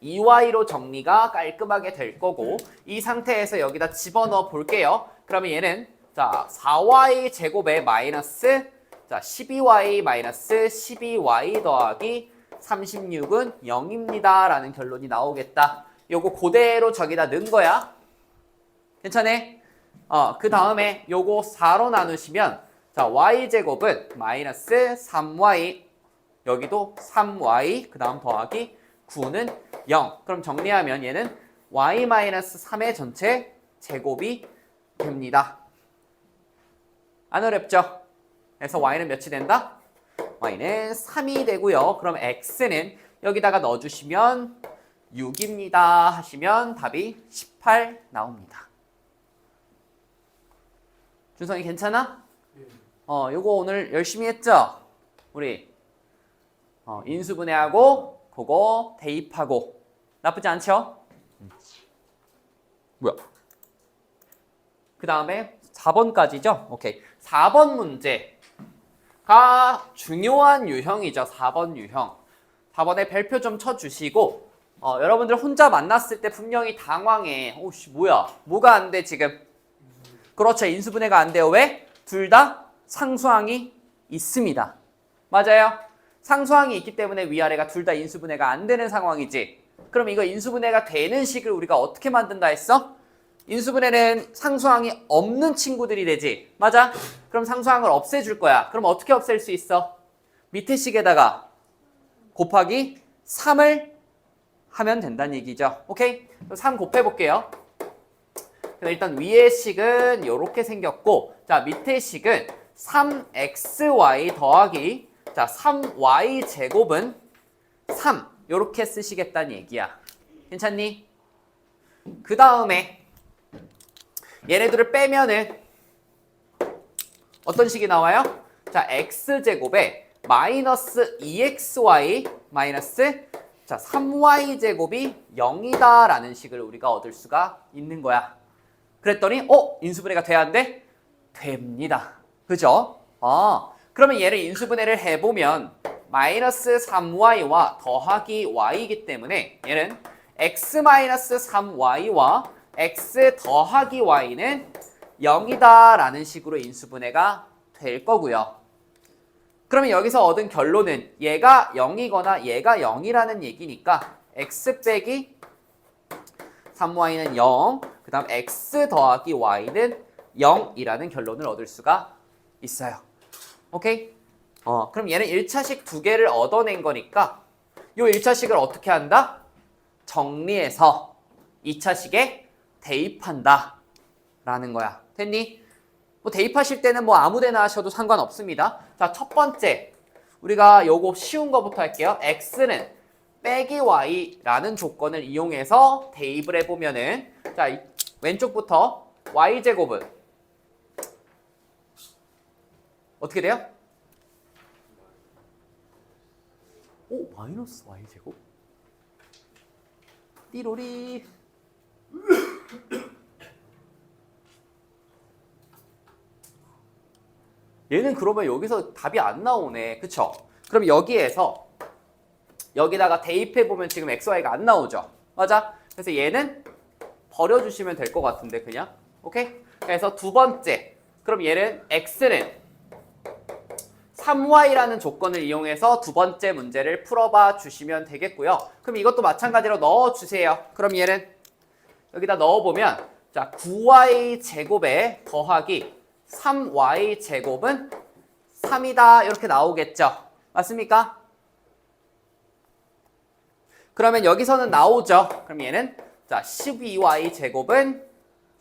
2y로 정리가 깔끔하게 될 거고 이 상태에서 여기다 집어넣어 볼게요. 그러면 얘는 자 4y 제곱에 마이너스 자 12y 마이너스 12y 더하기 36은 0입니다. 라는 결론이 나오겠다. 요거 그대로 저기다 넣은 거야. 괜찮아? 그 다음에 요거 4로 나누시면 자 y제곱은 마이너스 3y 여기도 3y 그 다음 더하기 9는 0. 그럼 정리하면 얘는 y-3의 전체 제곱이 됩니다. 안 어렵죠? 그래서 y는 몇이 된다? y는 3이 되고요. 그럼 x는 여기다가 넣어주시면 6입니다. 하시면 답이 18 나옵니다. 준성이 괜찮아? 요거 오늘 열심히 했죠? 우리 인수분해하고 그거 대입하고 나쁘지 않죠? 뭐야? 그 다음에 4번까지죠? 오케이. 4번 문제가 중요한 유형이죠. 4번 유형. 4번에 별표 좀 쳐주시고 여러분들 혼자 만났을 때 분명히 당황해. 오씨 뭐야? 뭐가 안 돼 지금? 그렇죠. 인수분해가 안 돼요. 왜? 둘 다 상수항이 있습니다. 맞아요? 상수항이 있기 때문에 위아래가 둘 다 인수분해가 안 되는 상황이지. 그럼 이거 인수분해가 되는 식을 우리가 어떻게 만든다 했어? 인수분해는 상수항이 없는 친구들이 되지. 맞아? 그럼 상수항을 없애줄 거야. 그럼 어떻게 없앨 수 있어? 밑에 식에다가 곱하기 3을 하면 된다는 얘기죠. 오케이? 그럼 3 곱해볼게요. 일단 위의 식은 이렇게 생겼고 자 밑에 식은 3xy 더하기 자 3y 제곱은 3 이렇게 쓰시겠다는 얘기야. 괜찮니? 그 다음에 얘네들을 빼면은 어떤 식이 나와요? 자, x제곱에 마이너스 2xy 마이너스 자 3y제곱이 0이다 라는 식을 우리가 얻을 수가 있는 거야. 그랬더니 인수분해가 돼야 안 돼? 됩니다. 그죠? 그러면 얘를 인수분해를 해보면 마이너스 3y와 더하기 y이기 때문에 얘는 x 마이너스 3y와 x 더하기 y는 0이다 라는 식으로 인수분해가 될 거고요. 그러면 여기서 얻은 결론은 얘가 0이거나 얘가 0이라는 얘기니까 x 빼기 3y는 0, 그 다음 x 더하기 y는 0이라는 결론을 얻을 수가 있어요. 오케이? 그럼 얘는 1차식 두 개를 얻어낸 거니까 이 1차식을 어떻게 한다? 정리해서 2차식에 대입한다 라는 거야. 됐니? 뭐 대입하실 때는 뭐 아무 데나 하셔도 상관없습니다. 자, 첫 번째 우리가 요거 쉬운 거부터 할게요. x는 빼기 y라는 조건을 이용해서 대입을 해보면은 자, 왼쪽부터 y제곱은 어떻게 돼요? 마이너스 y제곱? 띠로리. 얘는 그러면 여기서 답이 안 나오네. 그쵸? 그럼 여기에서 여기다가 대입해보면 지금 xy가 안 나오죠? 맞아? 그래서 얘는 버려주시면 될 것 같은데 그냥. 오케이? 그래서 두 번째 그럼 얘는 x는 3y라는 조건을 이용해서 두 번째 문제를 풀어봐 주시면 되겠고요. 그럼 이것도 마찬가지로 넣어주세요. 그럼 얘는 여기다 넣어보면 자 9y 제곱에 더하기 3y 제곱은 3이다 이렇게 나오겠죠. 맞습니까? 그러면 여기서는 나오죠. 그럼 얘는 자 12y 제곱은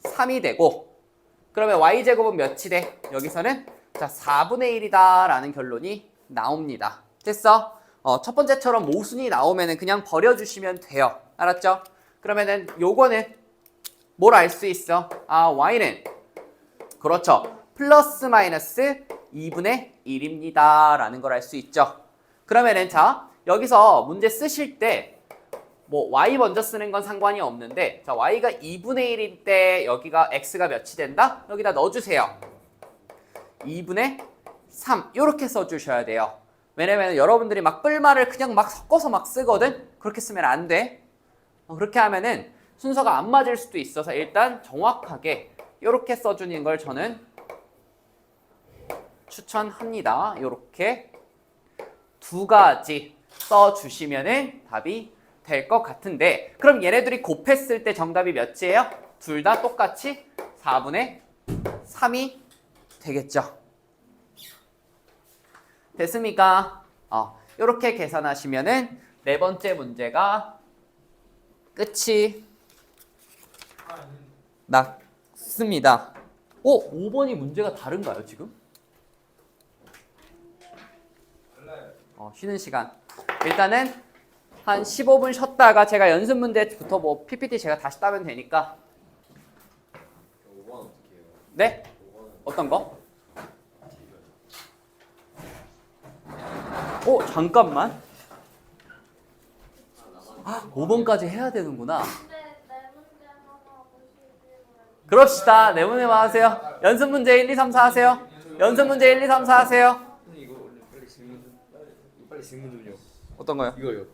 3이 되고 그러면 y 제곱은 몇이 돼? 여기서는 자 4분의 1이다 라는 결론이 나옵니다. 됐어? 첫 번째처럼 모순이 나오면은 그냥 버려주시면 돼요. 알았죠? 그러면은 요거는 뭘 알 수 있어? y는 그렇죠. 플러스 마이너스 2분의 1입니다 라는 걸 알 수 있죠. 그러면은 자 여기서 문제 쓰실 때 뭐 y 먼저 쓰는 건 상관이 없는데 자 y가 2분의 1일 때 여기가 x가 몇이 된다? 여기다 넣어주세요. 2분의 3 이렇게 써주셔야 돼요. 왜냐면 여러분들이 막 뿔말을 그냥 막 섞어서 막 쓰거든? 그렇게 쓰면 안 돼. 그렇게 하면은 순서가 안 맞을 수도 있어서 일단 정확하게 이렇게 써주는 걸 저는 추천합니다. 이렇게 두 가지 써주시면은 답이 될 것 같은데 그럼 얘네들이 곱했을 때 정답이 몇이에요? 둘 다 똑같이 4분의 3이 되겠죠. 됐습니까? 이렇게 계산하시면은 네 번째 문제가 끝이 났습니다. 5번이 문제가 다른가요 지금? 쉬는 시간. 일단은 한 15분 쉬었다가 제가 연습 문제부터 뭐 PPT 제가 다시 따면 되니까. 5번 어떻게 해요? 네? 어떤 거? 잠깐만. 5번까지 해야 되는구나. 근데 내 문제만 하고 싶어요. 그럽시다. 네 문제만 하세요. 연습 문제 1, 2, 3, 4 하세요. 연습 문제 1, 2, 3, 4 하세요. 이거 빨리 질문 좀요. 어떤 거요? 이거요.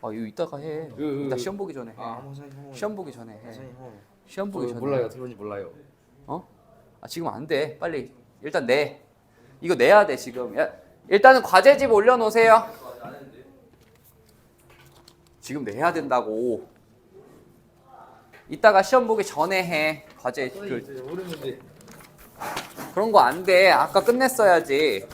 이거 이따가 해. 이따 시험 보기 전에 해. 시험 보기 전에 해. 시험 보기 전에. 몰라요. 들어온지 몰라요. 지금 안 돼. 빨리 일단 내. 이거 내야 돼 지금. 일단은 과제집 올려놓으세요. 지금 내야 된다고. 이따가 시험 보기 전에 해. 과제 모르는데. 그런 거 안 돼. 아까 끝냈어야지.